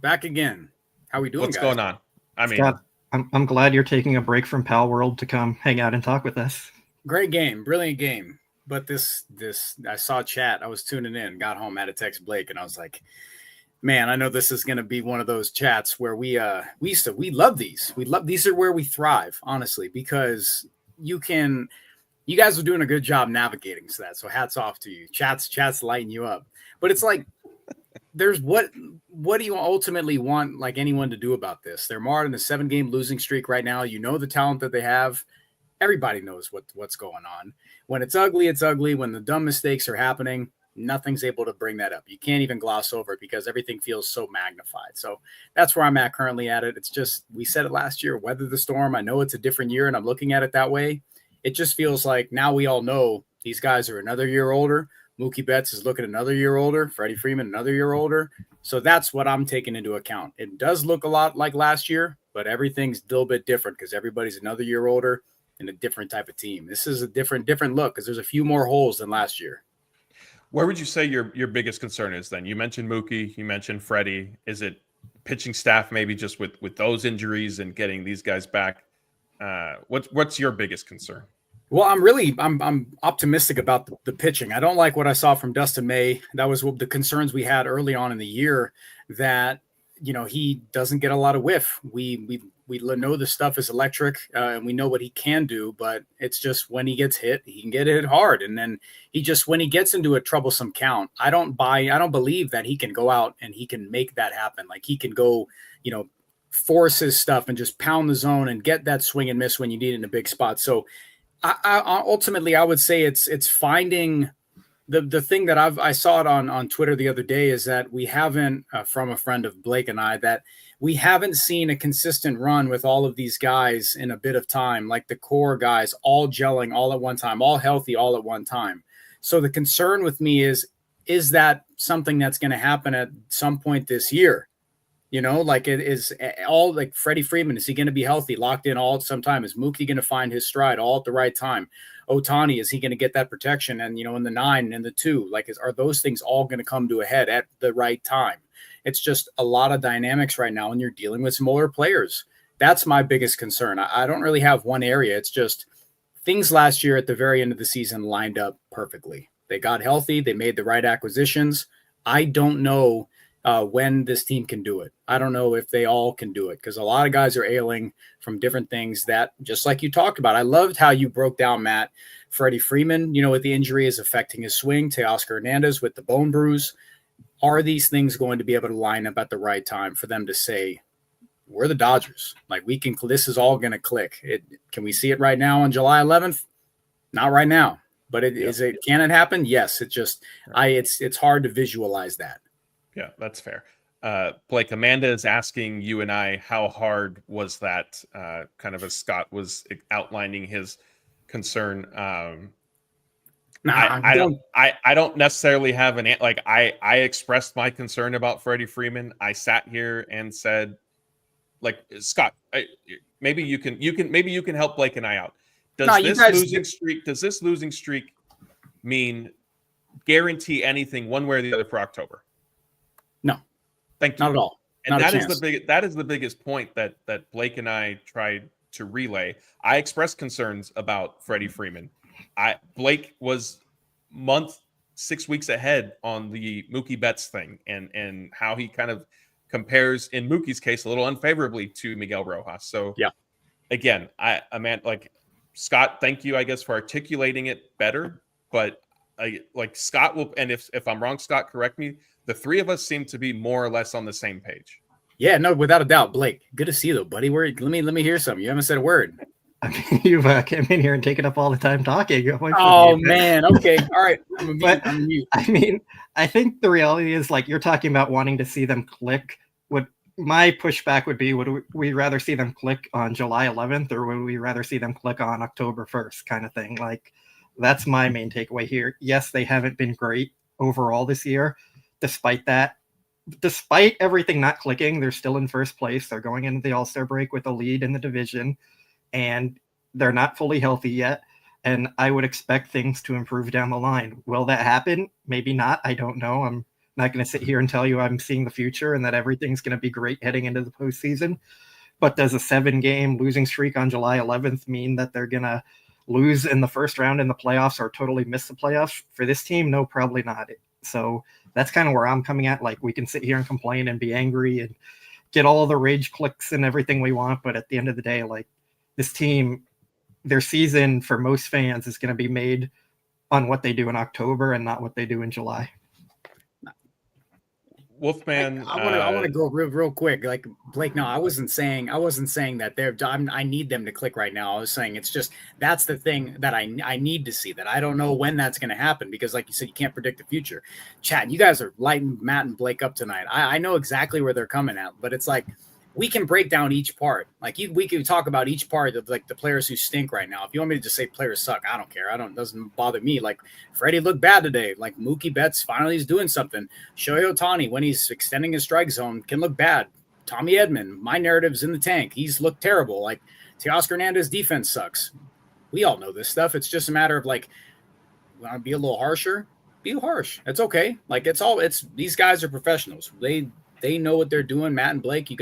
Back again. How we doing, What's guys? going on? I mean, Scott, I'm glad you're taking a break from Pal World to come hang out and talk with us. Great game. Brilliant game. But this I saw chat. I was tuning in, got home, had to text Blake, and I was like, Man, I know this is going to be one of those chats where we love these. These are where we thrive, honestly, because you guys are doing a good job navigating to that. So hats off to you. Chats lighten you up. But it's like, there's what do you ultimately want like anyone to do about this? They're more in a 7-game losing streak right now. You know the talent that they have. Everybody knows what's going on. When it's ugly, it's ugly. When the dumb mistakes are happening, nothing's able to bring that up. You can't even gloss over it because everything feels so magnified. So that's where I'm at currently at it. It's just, we said it last year, weather the storm. I know it's a different year and I'm looking at it that way. It just feels like now we all know these guys are another year older. Mookie Betts is looking another year older. Freddie Freeman, another year older. So that's what I'm taking into account. It does look a lot like last year, but everything's a little bit different because everybody's another year older and a different type of team. This is a different look because there's a few more holes than last year. Where would you say your biggest concern is then? You mentioned Mookie, you mentioned Freddie. Is it pitching staff maybe just with those injuries and getting these guys back? What's your biggest concern? Well, I'm optimistic about the pitching. I don't like what I saw from Dustin May. That was the concerns we had early on in the year, that he doesn't get a lot of whiff. We know the stuff is electric, and we know what he can do, but it's just when he gets hit, he can get hit hard. And then when he gets into a troublesome count, I don't believe that he can go out and he can make that happen. Like he can go, force his stuff and just pound the zone and get that swing and miss when you need it in a big spot. So I ultimately, I would say it's finding the thing that I saw it on Twitter the other day is that we haven't, from a friend of Blake and I, that we haven't seen a consistent run with all of these guys in a bit of time, like the core guys all gelling all at one time, all healthy all at one time. So the concern with me is that something that's going to happen at some point this year? Like it is all like Freddie Freeman. Is he going to be healthy, locked in all at some time? Is Mookie going to find his stride all at the right time? Ohtani, is he going to get that protection? And, in the 9 and the 2, are those things all going to come to a head at the right time? It's just a lot of dynamics right now, and you're dealing with some older players. That's my biggest concern. I don't really have one area. It's just things last year at the very end of the season lined up perfectly. They got healthy. They made the right acquisitions. I don't know when this team can do it. I don't know if they all can do it because a lot of guys are ailing from different things that, just like you talked about. I loved how you broke down, Matt, Freddie Freeman, with the injury is affecting his swing. Teoscar Hernandez with the bone bruise. Are these things going to be able to line up at the right time for them to say, we're the Dodgers? This is all going to click. Can we see it right now on July 11th? Not right now, but can it happen? Yes. It's hard to visualize that. Yeah, that's fair. Blake, Amanda is asking you and I, how hard was that, kind of as Scott was outlining his concern. I don't necessarily have an, I expressed my concern about Freddie Freeman. I sat here and said, Scott, maybe you can help Blake and I out. Does this losing streak mean guarantee anything one way or the other for October? No, thank you. Not at all. And that is the biggest point that Blake and I tried to relay. I expressed concerns about Freddie Freeman. Blake was 6 weeks ahead on the Mookie Betts thing and how he kind of compares, in Mookie's case, a little unfavorably to Miguel Rojas. So yeah, again, Scott, thank you, I guess, for articulating it better. But Scott will, and if I'm wrong, Scott, correct me. The three of us seem to be more or less on the same page. Yeah, no, without a doubt. Blake, good to see you, though, buddy. Let me hear something. You haven't said a word. I mean, you've came in here and taken up all the time talking. Oh, man. Okay. All right. I'm mute. I mean, I think the reality is, you're talking about wanting to see them click. What my pushback would be, would we rather see them click on July 11th or would we rather see them click on October 1st kind of thing? That's my main takeaway here. Yes, they haven't been great overall this year. Despite everything not clicking, they're still in first place. They're going into the All-Star break with a lead in the division, and they're not fully healthy yet. And I would expect things to improve down the line. Will that happen? Maybe not. I don't know. I'm not going to sit here and tell you I'm seeing the future and that everything's going to be great heading into the postseason. But does a 7-game losing streak on July 11th mean that they're going to lose in the first round in the playoffs or totally miss the playoffs? For this team, no, probably not. So that's kind of where I'm coming at. Like, we can sit here and complain and be angry and get all the rage clicks and everything we want, but at the end of the day, like, this team, their season for most fans is going to be made on what they do in October and not what they do in July. Wolfman, I want to go real quick. Like, Blake, no, I wasn't saying that I need them to click right now. I was saying it's just that's the thing that I need to see, that I don't know when that's going to happen, because like you said, you can't predict the future. Chad, you guys are lighting Matt and Blake up tonight. I know exactly where they're coming at, but it's like, we can break down each part. Like, we can talk about each part of, like, the players who stink right now. If you want me to just say players suck, I don't care. Doesn't bother me. Like, Freddie looked bad today. Like, Mookie Betts finally is doing something. Shohei Ohtani, when he's extending his strike zone, can look bad. Tommy Edman, my narrative's in the tank. He's looked terrible. Like, Teoscar Hernandez defense sucks. We all know this stuff. It's just a matter of, like, want to be a little harsher? Be harsh. It's okay. Like, these guys are professionals. They know what they're doing. Matt and Blake, you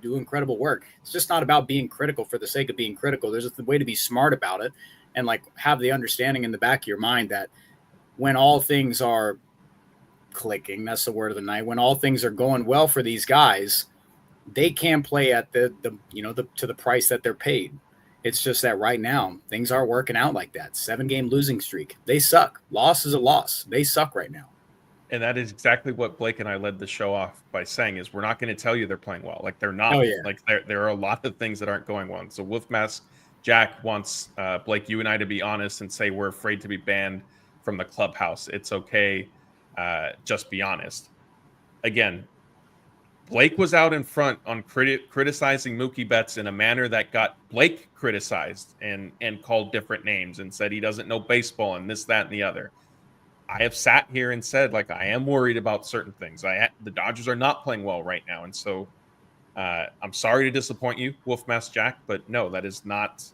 do incredible work. It's just not about being critical for the sake of being critical. There's a way to be smart about it and, like, have the understanding in the back of your mind that when all things are clicking, that's the word of the night, when all things are going well for these guys, they can play at to the price that they're paid. It's just that right now things aren't working out like that. 7-game losing streak. They suck. Loss is a loss. They suck right now. and that is exactly what Blake and I led the show off by saying, is we're not going to tell you they're playing well. Like, they're not. Oh, yeah. Like, there are a lot of things that aren't going well. So Wolf Mask Jack wants Blake, you and I, to be honest and say we're afraid to be banned from the clubhouse. It's okay. Just be honest. Again, Blake was out in front on criticizing Mookie Betts in a manner that got Blake criticized and called different names and said he doesn't know baseball and this, that, and the other. I have sat here and said, like, I am worried about certain things. The Dodgers are not playing well right now. And so I'm sorry to disappoint you, Wolf Mask Jack, but no, that is not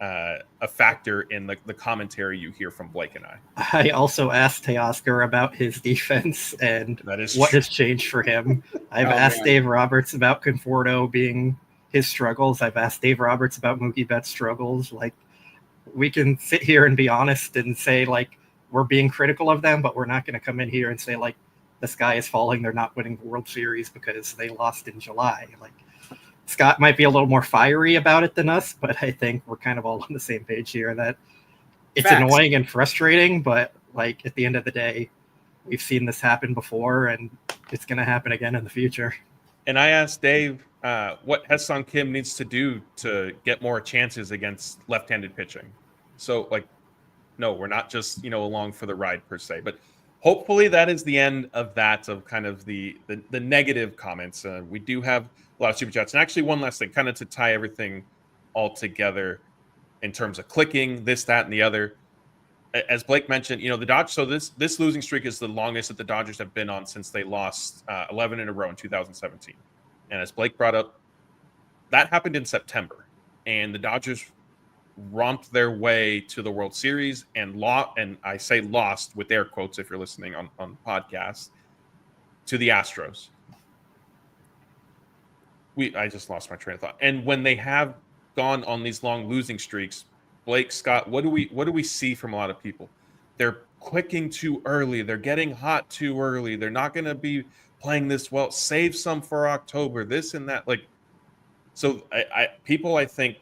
a factor in the commentary you hear from Blake and I. I also asked Teoscar about his defense and what has changed for him. I've asked Dave Roberts about Conforto being his struggles. I've asked Dave Roberts about Mookie Betts' struggles. Like, we can sit here and be honest and say, like, we're being critical of them, but we're not going to come in here and say, like, the sky is falling, they're not winning the World Series because they lost in July. Like, Scott might be a little more fiery about it than us, but I think we're kind of all on the same page here that it's annoying and frustrating, but, like, at the end of the day, we've seen this happen before and it's going to happen again in the future. And I asked Dave what Ha-Seong Kim needs to do to get more chances against left-handed pitching. So, like, no, we're not just, along for the ride per se, but hopefully that is the end of that, of kind of the negative comments. We do have a lot of super chats. And actually, one last thing, kind of to tie everything all together in terms of clicking, this, that, and the other. As Blake mentioned, the Dodgers, so this losing streak is the longest that the Dodgers have been on since they lost 11 in a row in 2017. And as Blake brought up, that happened in September. And the Dodgers romped their way to the World Series and I say lost with air quotes if you're listening on podcasts, to the Astros. I just lost my train of thought. And when they have gone on these long losing streaks, Blake, Scott, what do we see from a lot of people? They're clicking too early. They're getting hot too early. They're not going to be playing this well. Save some for October, this and that. Like, so I think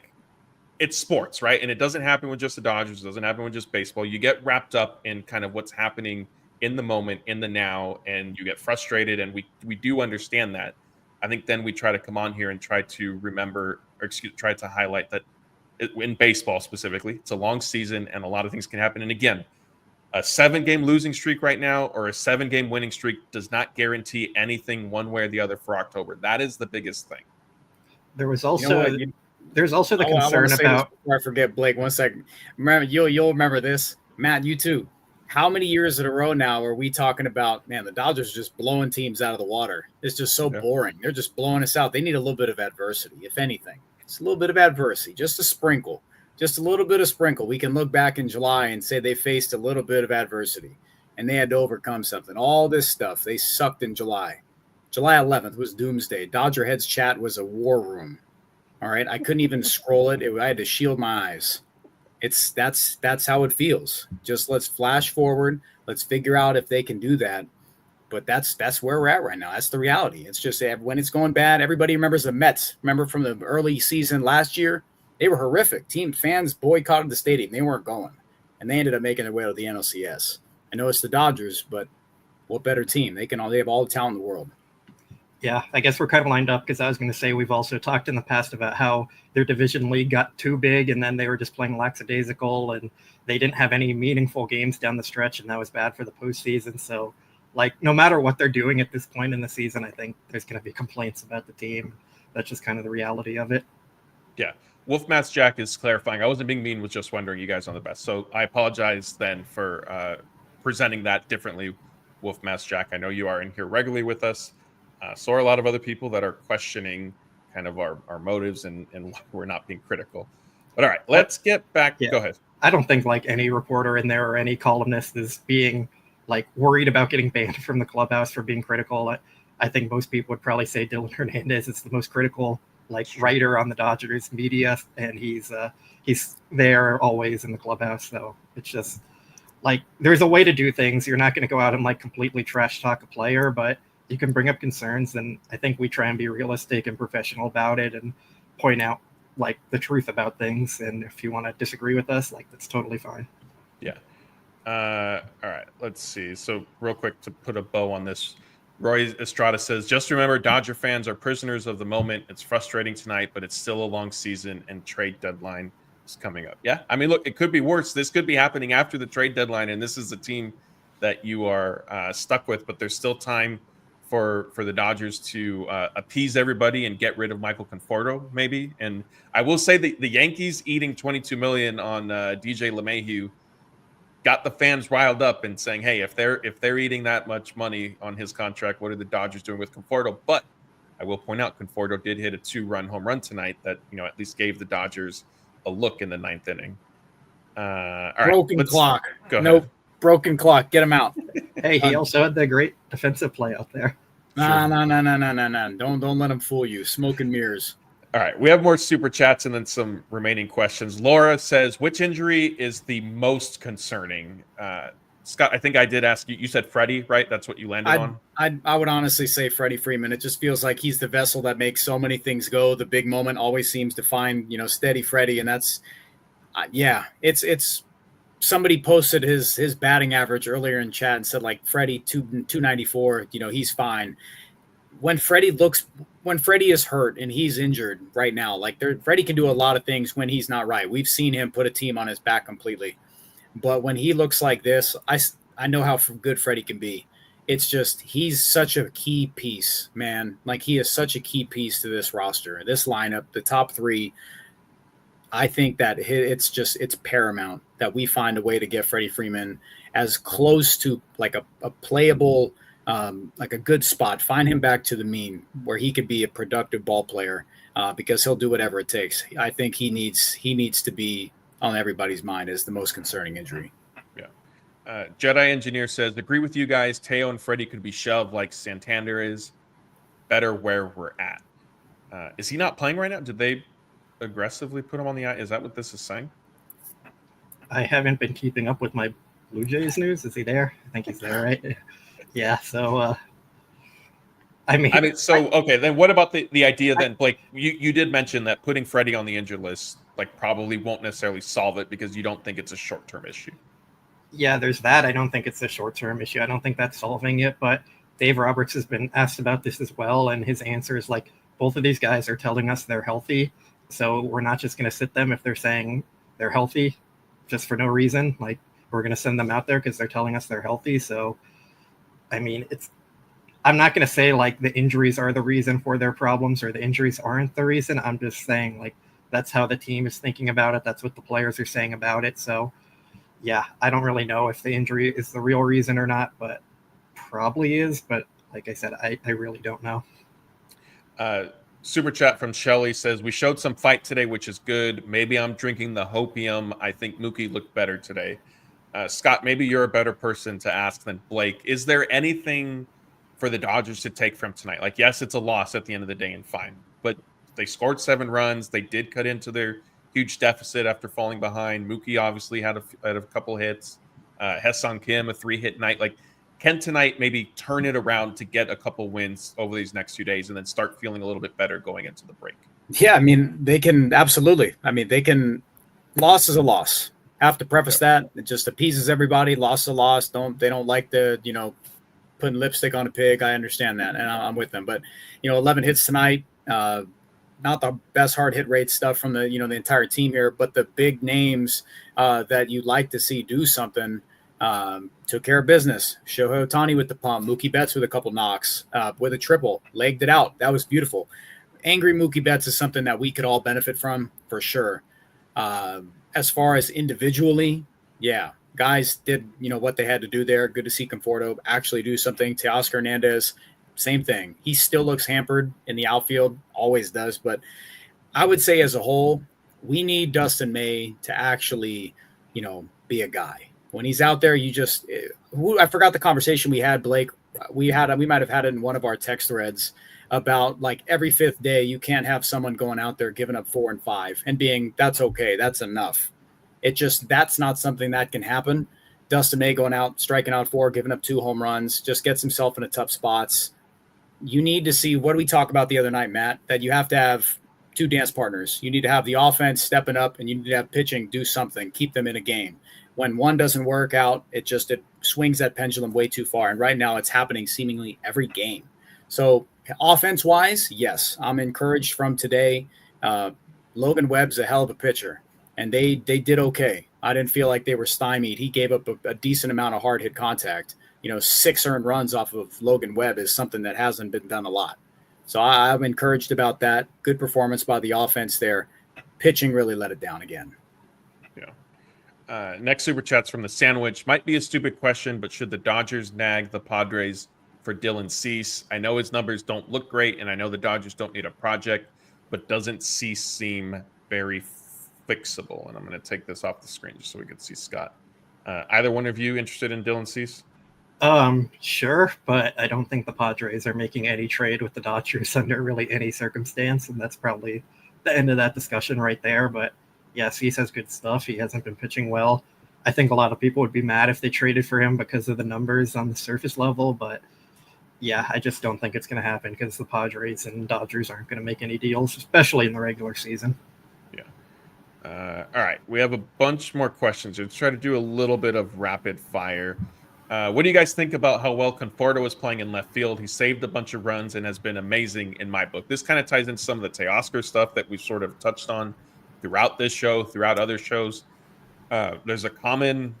it's sports, right? And it doesn't happen with just the Dodgers. It doesn't happen with just baseball. You get wrapped up in kind of what's happening in the moment, in the now, and you get frustrated. And we do understand that. I think then we try to come on here and try to try to highlight that in baseball specifically, it's a long season and a lot of things can happen. And again, a 7-game losing streak right now or a 7-game winning streak does not guarantee anything one way or the other for October. That is the biggest thing. There was also there's also the concern about. Before I forget, Blake, 1 second. Remember, you'll remember this, Matt. You too. How many years in a row now are we talking about? Man, the Dodgers are just blowing teams out of the water. It's just so boring. They're just blowing us out. They need a little bit of adversity, if anything. It's a little bit of adversity, just a sprinkle, just a little bit of sprinkle. We can look back in July and say they faced a little bit of adversity, and they had to overcome something. All this stuff, they sucked in July. July 11th was doomsday. DodgerHeads chat was a war room. All right, I couldn't even scroll it. I had to shield my eyes. That's how it feels. Just let's flash forward. Let's figure out if they can do that. But that's where we're at right now. That's the reality. It's just when it's going bad, everybody remembers the Mets. Remember from the early season last year? They were horrific. Team fans boycotted the stadium. They weren't going. And they ended up making their way to the NLCS. I know it's the Dodgers, but what better team? They have all the talent in the world. Yeah, I guess we're kind of lined up because I was going to say we've also talked in the past about how their division league got too big and then they were just playing lackadaisical and they didn't have any meaningful games down the stretch, and that was bad for the postseason. So, no matter what they're doing at this point in the season, I think there's going to be complaints about the team. That's just kind of the reality of it. Yeah. Wolfmask Jack is clarifying. I wasn't being mean, was just wondering you guys on the best. So I apologize then for presenting that differently, Wolfmask Jack. I know you are in here regularly with us. So are a lot of other people that are questioning kind of our motives and we're not being critical. But all right, let's get back. Yeah. Go ahead. I don't think any reporter in there or any columnist is being worried about getting banned from the clubhouse for being critical. I think most people would probably say Dylan Hernandez is the most critical writer on the Dodgers media, and he's there always in the clubhouse. So it's just there's a way to do things. You're not going to go out and completely trash talk a player, but you can bring up concerns, and I think we try and be realistic and professional about it and point out the truth about things. And if you want to disagree with us, that's totally fine. Yeah. All right, let's see. So real quick to put a bow on this, Roy Estrada says, just remember Dodger fans are prisoners of the moment. It's frustrating tonight, but it's still a long season and trade deadline is coming up. Yeah, I mean, look, it could be worse. This could be happening after the trade deadline, and this is the team that you are stuck with, but there's still time for the Dodgers to appease everybody and get rid of Michael Conforto, maybe. And I will say the Yankees eating $22 million on DJ LeMahieu got the fans riled up and saying, hey, if they're eating that much money on his contract, what are the Dodgers doing with Conforto? But I will point out Conforto did hit a 2-run home run tonight that, at least gave the Dodgers a look in the 9th inning. All right, broken clock. Go ahead. Nope. Broken clock. Get him out. Hey, he also had the great defensive play out there. No. Don't let him fool you. Smoke and mirrors. All right, we have more super chats and then some remaining questions. Laura says, which injury is the most concerning? Scott, I think I did ask you. You said Freddy, right? That's what you landed on? I would honestly say Freddy Freeman. It just feels like he's the vessel that makes so many things go. The big moment always seems to find, steady Freddy. And that's, it's somebody posted his batting average earlier in chat and said Freddy 294, he's fine. When Freddy is hurt and he's injured right now, Freddy can do a lot of things when he's not right. We've seen him put a team on his back completely. But when he looks like this, I know how good Freddy can be. It's just he's such a key piece, man. He is such a key piece to this roster, this lineup, the top three. I think that it's paramount that we find a way to get Freddy Freeman as close to a playable, a good spot. Find him back to the mean where he could be a productive ball player because he'll do whatever it takes. I think he needs to be on everybody's mind as the most concerning injury. Yeah. Jedi Engineer says, agree with you guys. Teo and Freddie could be shoved like Santander is. Better where we're at. Is he not playing right now? Did they aggressively put him on the eye? Is that what this is saying? I haven't been keeping up with my Blue Jays news. Is he there? I think he's there, right? Yeah. So, okay. Then what about the idea then, Blake? You did mention that putting Freddie on the injured list probably won't necessarily solve it because you don't think it's a short-term issue. Yeah, there's that. I don't think it's a short-term issue. I don't think that's solving it. But Dave Roberts has been asked about this as well, and his answer is both of these guys are telling us they're healthy, so we're not just going to sit them if they're saying they're healthy just for no reason. We're going to send them out there because they're telling us they're healthy. So, I'm not going to say the injuries are the reason for their problems or the injuries aren't the reason. I'm just saying that's how the team is thinking about it. That's what the players are saying about it. So, yeah, I don't really know if the injury is the real reason or not, but probably is. But like I said, I really don't know. Super chat from Shelly says, we showed some fight today, which is good. Maybe I'm drinking the hopium. I think Mookie looked better today. Scott, maybe you're a better person to ask than Blake. Is there anything for the Dodgers to take from tonight? Yes, it's a loss at the end of the day and fine, but they scored 7 runs. They did cut into their huge deficit after falling behind. Mookie obviously had a couple hits. Ha-Seong Kim, a 3-hit night. Like, can tonight maybe turn it around to get a couple wins over these next few days and then start feeling a little bit better going into the break? Yeah, I mean, they can absolutely. I mean, they can. Loss is a loss. Have to preface that. It just appeases everybody. Loss is a loss. They don't like the, putting lipstick on a pig. I understand that, and I'm with them. But 11 hits tonight. Not the best hard hit rate stuff from the the entire team here, but the big names that you'd like to see do something took care of business. Shohei Ohtani with the pump. Mookie Betts with a couple knocks, with a triple, legged it out. That was beautiful. Angry Mookie Betts is something that we could all benefit from for sure. As far as individually, yeah, guys did what they had to do there. Good to see Conforto actually do something. Teoscar Hernandez, same thing. He still looks hampered in the outfield, always does. But I would say as a whole, we need Dustin May to actually, be a guy. When he's out there, I forgot the conversation we had, Blake. We might have had it in one of our text threads about like every fifth day, you can't have someone going out there giving up 4 and 5 and being, that's okay. That's enough. That's not something that can happen. Dustin May going out, striking out 4, giving up 2 home runs, just gets himself into tough spots. You need to see, what did we talk about the other night, Matt, that you have to have 2 dance partners. You need to have the offense stepping up, and you need to have pitching do something, keep them in a game. When one doesn't work out, it swings that pendulum way too far. And right now it's happening seemingly every game. So offense-wise, yes, I'm encouraged from today. Logan Webb's a hell of a pitcher, and they did okay. I didn't feel like they were stymied. He gave up a decent amount of hard hit contact. 6 earned runs off of Logan Webb is something that hasn't been done a lot. So I'm encouraged about that. Good performance by the offense there. Pitching really let it down again. Yeah. Next super chat's from the Sandwich. Might be a stupid question, but should the Dodgers nag the Padres for Dylan Cease? I know his numbers don't look great, and I know the Dodgers don't need a project, but doesn't Cease seem very fixable? And I'm going to take this off the screen just so we can see Scott. Either one of you interested in Dylan Cease? Sure, but I don't think the Padres are making any trade with the Dodgers under really any circumstance, and that's probably the end of that discussion right there. But yes, Cease has good stuff. He hasn't been pitching well. I think a lot of people would be mad if they traded for him because of the numbers on the surface level, but yeah, I just don't think it's going to happen because the Padres and Dodgers aren't going to make any deals, especially in the regular season. Yeah. All right. We have a bunch more questions. Let's try to do a little bit of rapid fire. What do you guys think about how well Conforto is playing in left field? He saved a bunch of runs and has been amazing in my book. This kind of ties into some of the Teoscar stuff that we've sort of touched on throughout this show, throughout other shows. There's a common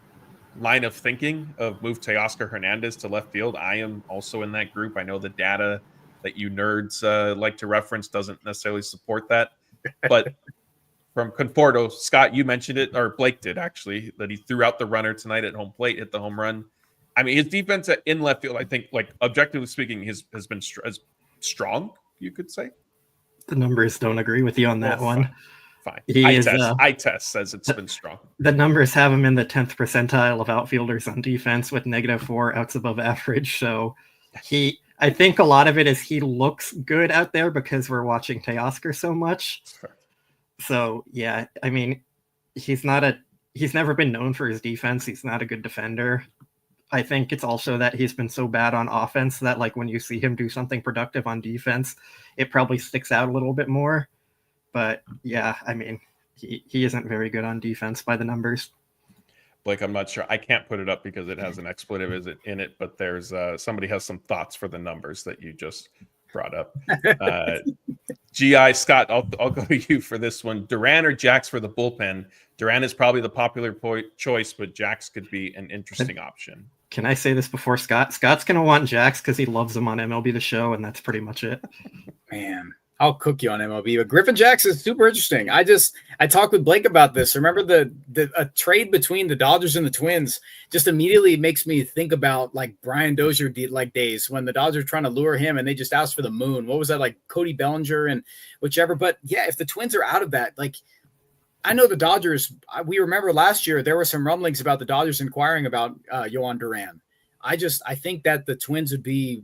line of thinking of move Teoscar Hernandez to left field. I am also in that group. I know the data that you nerds like to reference doesn't necessarily support that. But from Conforto, Scott, you mentioned it, or Blake did actually, that he threw out the runner tonight at home plate, hit the home run. I mean, his defense in left field, I think, like objectively speaking, has been strong, you could say. The numbers don't agree with you on that one. Fine. Eye test says it's been strong. The numbers have him in the 10th percentile of outfielders on defense with -4 outs above average. So I think a lot of it is he looks good out there because we're watching Teoscar so much. Sure. So yeah, I mean, he's never been known for his defense. He's not a good defender. I think it's also that he's been so bad on offense that like when you see him do something productive on defense, it probably sticks out a little bit more. But yeah, I mean, he isn't very good on defense by the numbers. Blake, I'm not sure. I can't put it up because it has an expletive in it, but there's somebody has some thoughts for the numbers that you just brought up. GI Scott, I'll go to you for this one. Duran or Jax for the bullpen? Duran is probably the popular choice, but Jax could be an interesting option. Can I say this before Scott? Scott's going to want Jax because he loves him on MLB The Show, and that's pretty much it. Man, I'll cook you on MLB, but Griffin Jax is super interesting. I talked with Blake about this. Remember a trade between the Dodgers and the Twins just immediately makes me think about like Brian Dozier days when the Dodgers were trying to lure him and they just asked for the moon. What was that, like Cody Bellinger and whichever? But yeah, if the Twins are out of that, like I know the Dodgers, we remember last year there were some rumblings about the Dodgers inquiring about Yohan Duran. I think that the Twins would be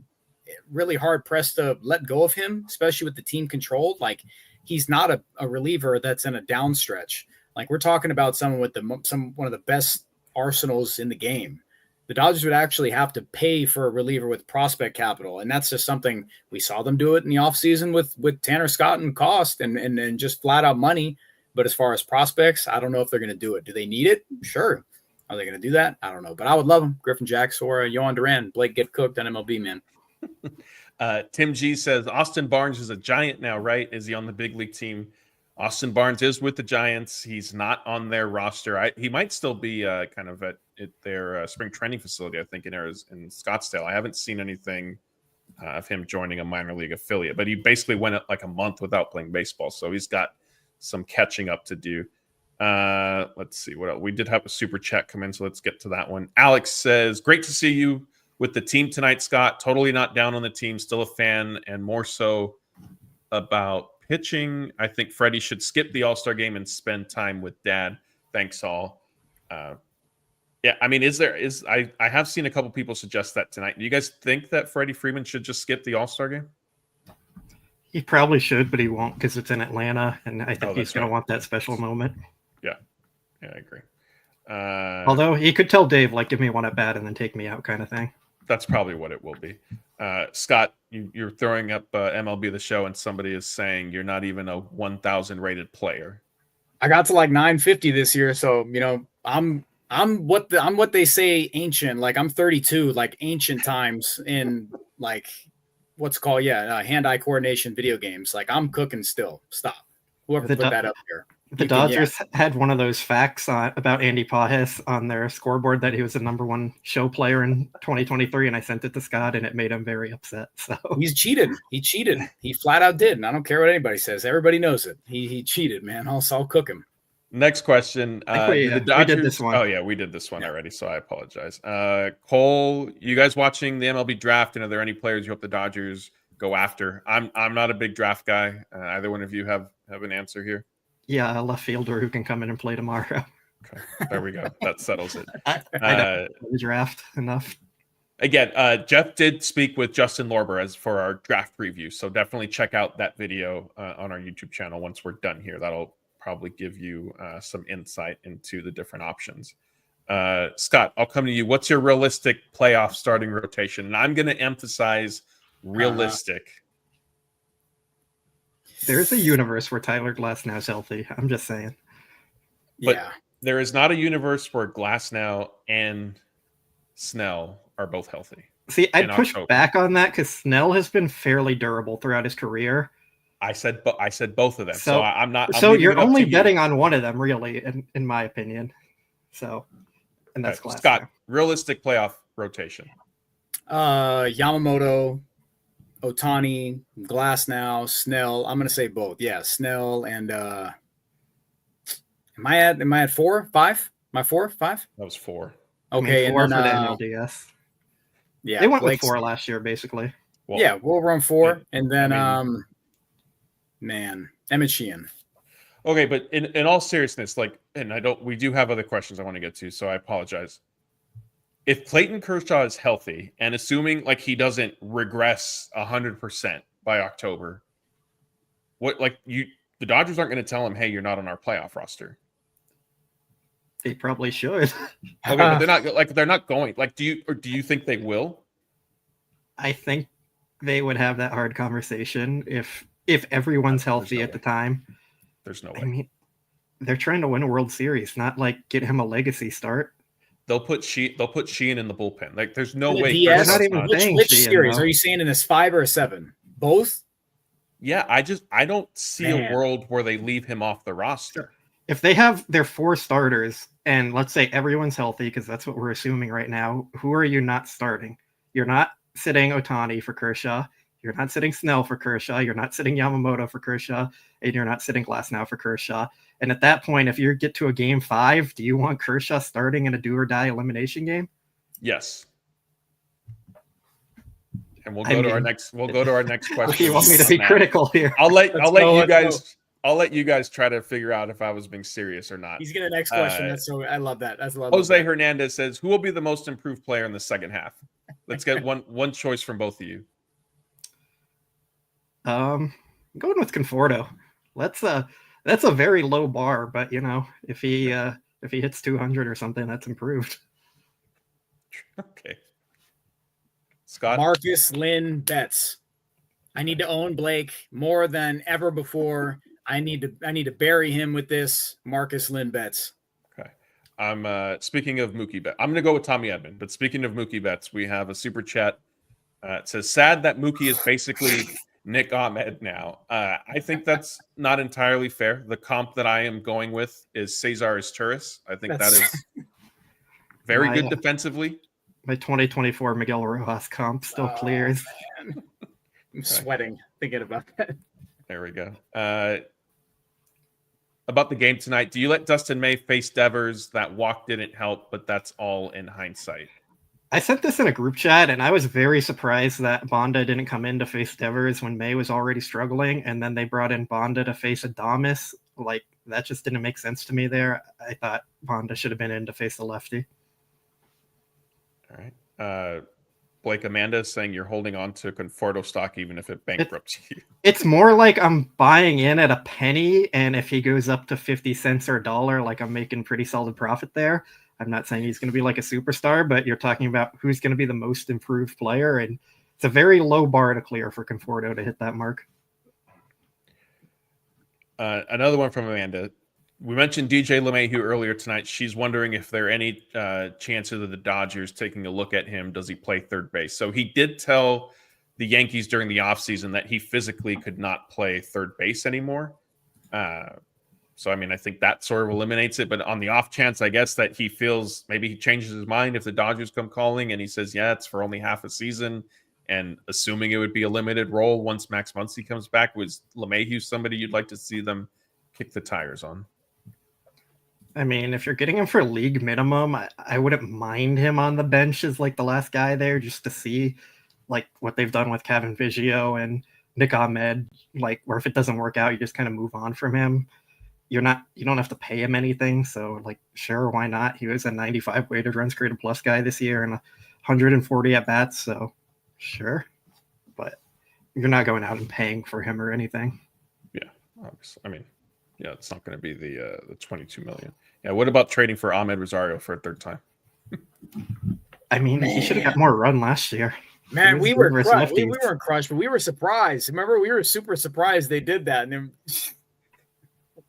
really hard pressed to let go of him, especially with the team controlled. Like, he's not a reliever that's in a down stretch. Like, we're talking about someone with one of the best arsenals in the game. The Dodgers would actually have to pay for a reliever with prospect capital. And that's just something we saw them do it in the offseason with Tanner Scott and cost and just flat out money. But as far as prospects, I don't know if they're going to do it. Do they need it? Sure. Are they going to do that? I don't know. But I would love them. Griffin Jacks or Yohan Duran. Blake, get cooked on MLB, man. Tim G says, Austin Barnes is a Giant now, right? Is he on the big league team? Austin Barnes is with the Giants. He's not on their roster. He might still be kind of at their spring training facility, I think, in Scottsdale. I haven't seen anything of him joining a minor league affiliate, but he basically went like a month without playing baseball, so he's got some catching up to do. Let's see what else. We did have a super chat come in, so let's get to that one. Alex says, great to see you with the team tonight, Scott. Totally not down on the team, still a fan, and more so about pitching. I think Freddie should skip the All-Star game and spend time with Dad. Thanks all. Yeah, I mean, I have seen a couple people suggest that tonight. Do you guys think that Freddie Freeman should just skip the All-Star game? He probably should, but he won't because it's in Atlanta, and I think he's going to want that special moment. Yeah, I agree. Although he could tell Dave, like, give me one at bat and then take me out kind of thing. That's probably what it will be. Scott, you're throwing up MLB The Show, and somebody is saying you're not even a 1,000 rated player. I got to like 950 this year, so I'm what they say ancient. Like, I'm 32, like ancient times in like what's called hand-eye coordination video games. Like, I'm cooking still. Stop. Whoever put that up here. The Dodgers had one of those facts about Andy Pajes on their scoreboard that he was the #1 show player in 2023, and I sent it to Scott, and it made him very upset. So he's cheated. He cheated. He flat out did, and I don't care what anybody says. Everybody knows it. He cheated, man. I'll cook him. Next question. The Dodgers, we did this one. Oh yeah, we did this one already, so I apologize. Cole, you guys watching the MLB draft, and are there any players you hope the Dodgers go after? I'm not a big draft guy. Either one of you have an answer here? Yeah, a left fielder who can come in and play tomorrow. Okay, there we go. That settles it. I don't know the draft enough. Again, Jeff did speak with Justin Lorber for our draft preview, so definitely check out that video on our YouTube channel once we're done here. That'll probably give you some insight into the different options. Scott, I'll come to you. What's your realistic playoff starting rotation? And I'm going to emphasize realistic. There's a universe where Tyler Glasnow's healthy. I'm just saying. But there is not a universe where Glasnow and Snell are both healthy. See, I'd push back on that because Snell has been fairly durable throughout his career. I said both of them. So I'm not. So you're only betting on one of them, really, in my opinion. So, and that's Glasnow. Scott, realistic playoff rotation. Yamamoto, Ohtani, Glasnow, Snell. I'm gonna say both. Yeah, Snell and am I at 4, 5? Am I 4, 5? That was 4. Okay, 4 and then, for the NLDS. Yeah, they went with 4 last year, basically. Well, we'll run 4, and then Emmett Sheehan. Okay, but in all seriousness, we do have other questions I want to get to, so I apologize. If Clayton Kershaw is healthy and assuming like he doesn't regress 100% by October, the Dodgers aren't going to tell him, "Hey, you're not on our playoff roster." They probably should. Okay, but they're not going. Like, do you think they will? I think they would have that hard conversation if everyone's healthy at the time. There's no way. I mean, they're trying to win a World Series, not like get him a legacy start. They'll put Sheehan in the bullpen. Like, there's no way. DS, not even which series are you saying in this 5 or 7? Both? Yeah, I don't see a world where they leave him off the roster. If they have their 4 starters and let's say everyone's healthy, because that's what we're assuming right now, who are you not starting? You're not sitting Ohtani for Kershaw. You're not sitting Snell for Kershaw. You're not sitting Yamamoto for Kershaw. And you're not sitting Glasnow for Kershaw. And at that point, if you get to a game 5, do you want Kershaw starting in a do-or-die elimination game? Yes. And we'll go to our next question. You want me to be critical here? I'll let you guys try to figure out if I was being serious or not. He's getting the next question. I love that. Jose Hernandez says, "Who will be the most improved player in the second half?" Let's get one choice from both of you. I'm going with Conforto. That's a very low bar, but if he hits 200 or something, that's improved. Okay. Scott? Marcus Lynn Betts. I need to own Blake more than ever before. I need to bury him with this Marcus Lynn Betts. Okay. I'm speaking of Mookie Betts. I'm going to go with Tommy Edman. But speaking of Mookie Betts, we have a super chat. It says, sad that Mookie is basically Nick Ahmed now. I think that's not entirely fair. The comp that I am going with is Cesar Izturis. I think that is very good defensively. My 2024 Miguel Rojas comp still clears. Man. I'm sweating thinking about that. There we go. About the game tonight, do you let Dustin May face Devers? That walk didn't help, but that's all in hindsight. I sent this in a group chat, and I was very surprised that Bonda didn't come in to face Devers when May was already struggling, and then they brought in Bonda to face Adames. Like, that just didn't make sense to me there. I thought Bonda should have been in to face the lefty. All right. Blake Amanda is saying you're holding on to Conforto stock even if it bankrupts you. It's more like I'm buying in at a penny, and if he goes up to 50 cents or $1, like I'm making pretty solid profit there. I'm not saying he's going to be like a superstar, but you're talking about who's going to be the most improved player, and it's a very low bar to clear for Conforto to hit that mark. Another one from Amanda. We mentioned DJ LeMahieu earlier tonight. She's wondering if there are any chances of the Dodgers taking a look at him. Does he play third base? So he did tell the Yankees during the offseason that he physically could not play third base anymore. So, I mean, I think that sort of eliminates it. But on the off chance, I guess, that he feels maybe he changes his mind if the Dodgers come calling and he says, yeah, it's for only half a season. And assuming it would be a limited role once Max Muncy comes back, was LeMahieu somebody you'd like to see them kick the tires on? I mean, if you're getting him for league minimum, I wouldn't mind him on the bench as like the last guy there just to see like what they've done with Kevin Biggio and Nick Ahmed, like where if it doesn't work out, you just kind of move on from him. You don't have to pay him anything. So like, sure, why not? He was a 95 weighted runs created plus guy this year and 140 at bats. So sure, but you're not going out and paying for him or anything. Yeah, obviously. I mean, yeah, it's not going to be the $22 million. Yeah, what about trading for Ahmed Rosario for a third time? I mean, he should have got more run last year. Man, we were crushed. We weren't crushed, but we were surprised. Remember, we were super surprised they did that, and then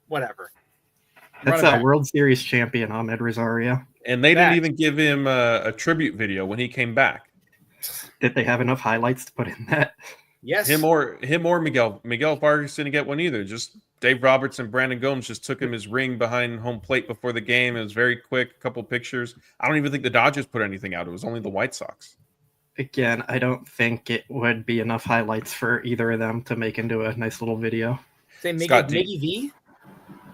whatever. That's a World Series champion, Ahmed Rosario. And they didn't even give him a tribute video when he came back. Did they have enough highlights to put in that? Yes. Him or Miguel. Miguel Vargas didn't get one either. Just Dave Roberts and Brandon Gomes just took him his ring behind home plate before the game. It was very quick, a couple pictures. I don't even think the Dodgers put anything out. It was only the White Sox. Again, I don't think it would be enough highlights for either of them to make into a nice little video. Say Miggy V?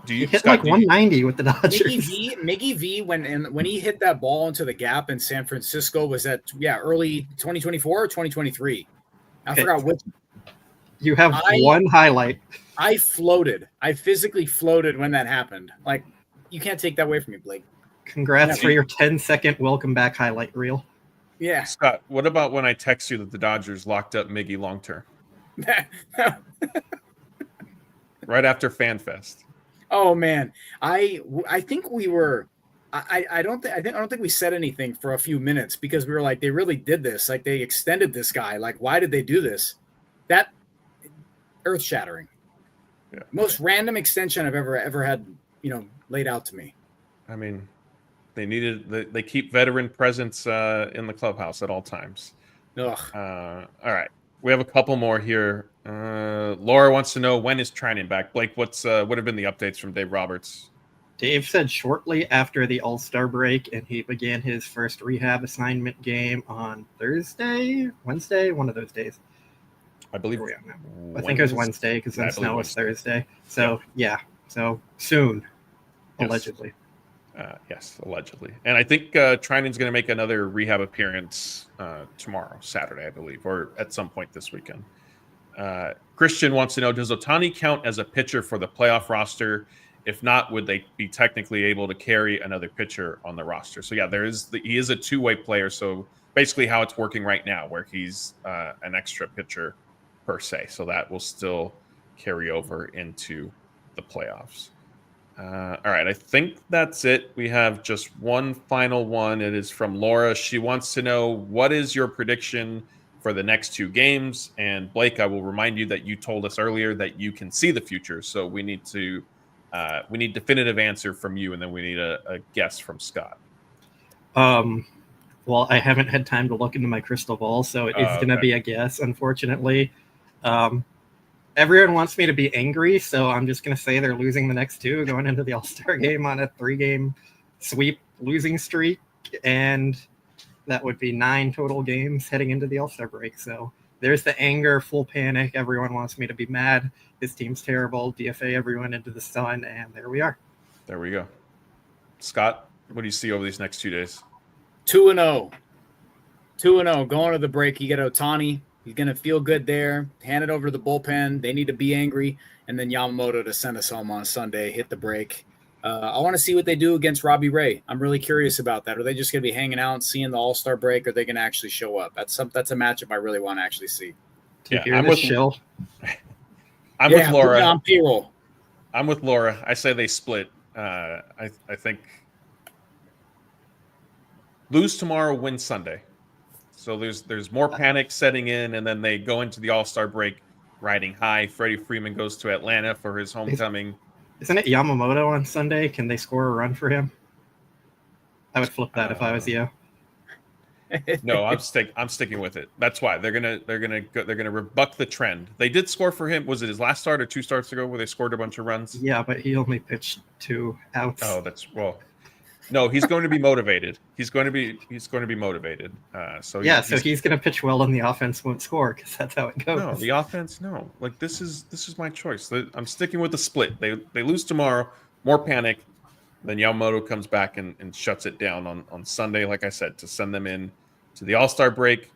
He hit like 190 with the Dodgers. Miggy V, when he hit that ball into the gap in San Francisco, was that early 2024 or 2023? I forgot which. You have one highlight. I floated. I physically floated when that happened. Like, you can't take that away from me, Blake. Congrats for your 10-second welcome back highlight reel. Yeah. Scott, what about when I text you that the Dodgers locked up Miggy long term? Right after FanFest. Oh man, I think we were. I don't think we said anything for a few minutes because we were like, they really did this. Like, they extended this guy. Like, why did they do this? That earth shattering. Yeah. Most random extension I've ever had, laid out to me. I mean, they keep veteran presence in the clubhouse at all times. Ugh. All right. We have a couple more here. Laura wants to know, when is Trinan back? Blake, what have been the updates from Dave Roberts? Dave said shortly after the All-Star break, and he began his first rehab assignment game on Wednesday, one of those days. I believe. I think it was Wednesday because then Snell was Thursday. So so soon, yes. Allegedly. Yes, allegedly. And I think Trinan's going to make another rehab appearance tomorrow, Saturday, I believe, or at some point this weekend. Christian wants to know, does Ohtani count as a pitcher for the playoff roster? If not, would they be technically able to carry another pitcher on the roster? So, yeah, he is a two-way player. So basically how it's working right now, where he's an extra pitcher per se. So that will still carry over into the playoffs. All right, I think that's it. We have just one final one. It is from Laura. She wants to know, what is your prediction for the next 2 games? And Blake, I will remind you that you told us earlier that you can see the future. So we need definitive answer from you, and then we need a guess from Scott. Well, I haven't had time to look into my crystal ball, so it is going to be a guess, unfortunately. Everyone wants me to be angry, so I'm just going to say they're losing the next 2, going into the All-Star game on a 3-game sweep losing streak, and that would be 9 total games heading into the All-Star break. So there's the anger, full panic. Everyone wants me to be mad. This team's terrible. DFA everyone into the sun, and there we are. There we go. Scott, what do you see over these next 2 days? 2-0. 2-0. Going to the break, you get Ohtani. He's going to feel good there. Hand it over to the bullpen. They need to be angry. And then Yamamoto to send us home on Sunday, hit the break. I want to see what they do against Robbie Ray. I'm really curious about that. Are they just going to be hanging out, seeing the All-Star break, or are they going to actually show up? That's a matchup I really want to actually see. I'm with Shill. I'm with Laura. On payroll. I'm with Laura. I say they split. I think lose tomorrow, win Sunday. So there's more panic setting in, and then they go into the All-Star break riding high. Freddie Freeman goes to Atlanta for his homecoming. Isn't it Yamamoto on Sunday? Can they score a run for him? I would flip that if I was you. No, I'm sticking with it. That's why they're gonna buck the trend. They did score for him. Was it his last start or 2 starts ago where they scored a bunch of runs? Yeah, but he only pitched 2 outs. Oh, no, he's going to be motivated. He's going to be motivated. So he's going to pitch well, and the offense won't score because that's how it goes. No, the offense, no. Like this is my choice. I'm sticking with the split. They lose tomorrow, more panic. Then Yamamoto comes back and shuts it down on Sunday. Like I said, to send them in to the All-Star break,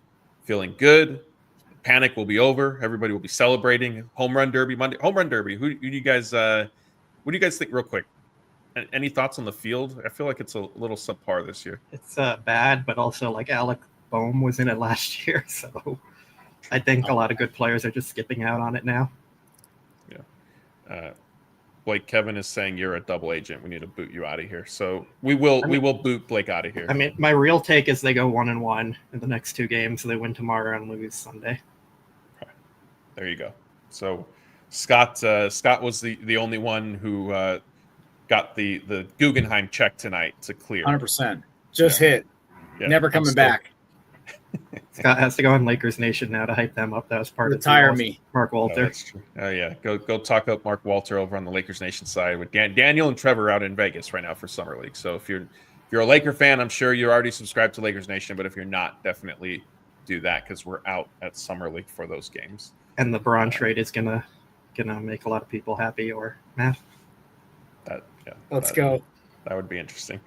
feeling good. Panic will be over. Everybody will be celebrating. Home run derby Monday. Home run derby. Who do you guys? What do you guys think, real quick? Any thoughts on the field? I feel like it's a little subpar this year. It's bad, but also like Alec Boehm was in it last year, so I think a lot of good players are just skipping out on it now. Yeah. Blake, Kevin is saying you're a double agent. We need to boot you out of here. So we will boot Blake out of here. I mean, my real take is they go 1-1 in the next 2 games, so they win tomorrow and lose Sunday. Okay. There you go. So Scott was the only one who got the Guggenheim check tonight to clear. 100%. Just hit. Yeah, never coming back. Scott has to go on Lakers Nation now to hype them up. That was part Retire of me. Mark Walter. Oh, that's true. Oh yeah, go talk up Mark Walter over on the Lakers Nation side with Daniel and Trevor out in Vegas right now for Summer League. So if you're a Laker fan, I'm sure you're already subscribed to Lakers Nation. But if you're not, definitely do that because we're out at Summer League for those games. And the Braun trade is gonna make a lot of people happy. Or Matt. Let's go. That would be interesting.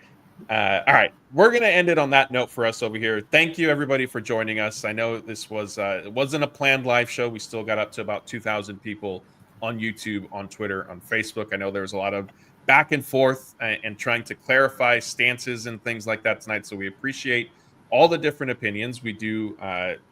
All right, we're going to end it on that note for us over here. Thank you, everybody, for joining us. I know this was it wasn't a planned live show. We still got up to about 2,000 people on YouTube, on Twitter, on Facebook. I know there was a lot of back and forth and trying to clarify stances and things like that tonight. So we appreciate all the different opinions. We do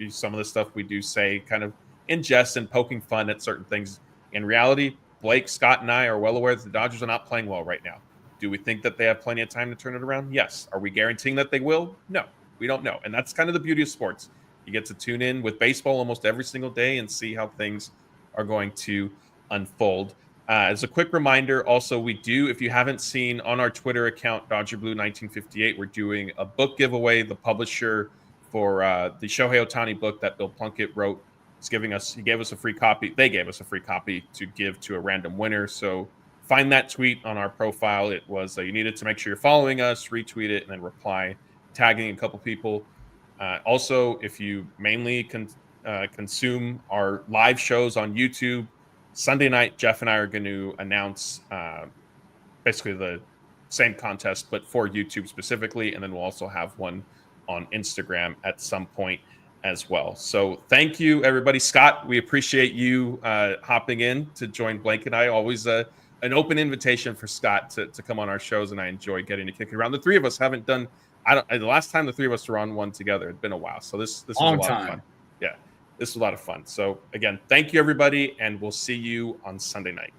some of the stuff we do say kind of in jest and poking fun at certain things. In reality, Blake, Scott, and I are well aware that the Dodgers are not playing well right now. Do we think that they have plenty of time to turn it around? Yes. Are we guaranteeing that they will? No, we don't know. And that's kind of the beauty of sports. You get to tune in with baseball almost every single day and see how things are going to unfold. As a quick reminder, also, we do, if you haven't seen on our Twitter account, DodgerBlue1958, we're doing a book giveaway. The publisher for the Shohei Ohtani book that Bill Plunkett wrote he gave us a free copy. They gave us a free copy to give to a random winner. So find that tweet on our profile. It was you needed to make sure you're following us, retweet it, and then reply, tagging a couple people. Also, if you mainly consume our live shows on YouTube, Sunday night, Jeff and I are going to announce basically the same contest, but for YouTube specifically, and then we'll also have one on Instagram at some point as well. So thank you, everybody. Scott, we appreciate you hopping in to join Blake and I. Always an open invitation for Scott to come on our shows, and I enjoy getting to kick it around. The three of us haven't done. The last time the three of us were on one together, it's been a while. So this is a lot of fun. Yeah. This was a lot of fun. So again, thank you everybody, and we'll see you on Sunday night.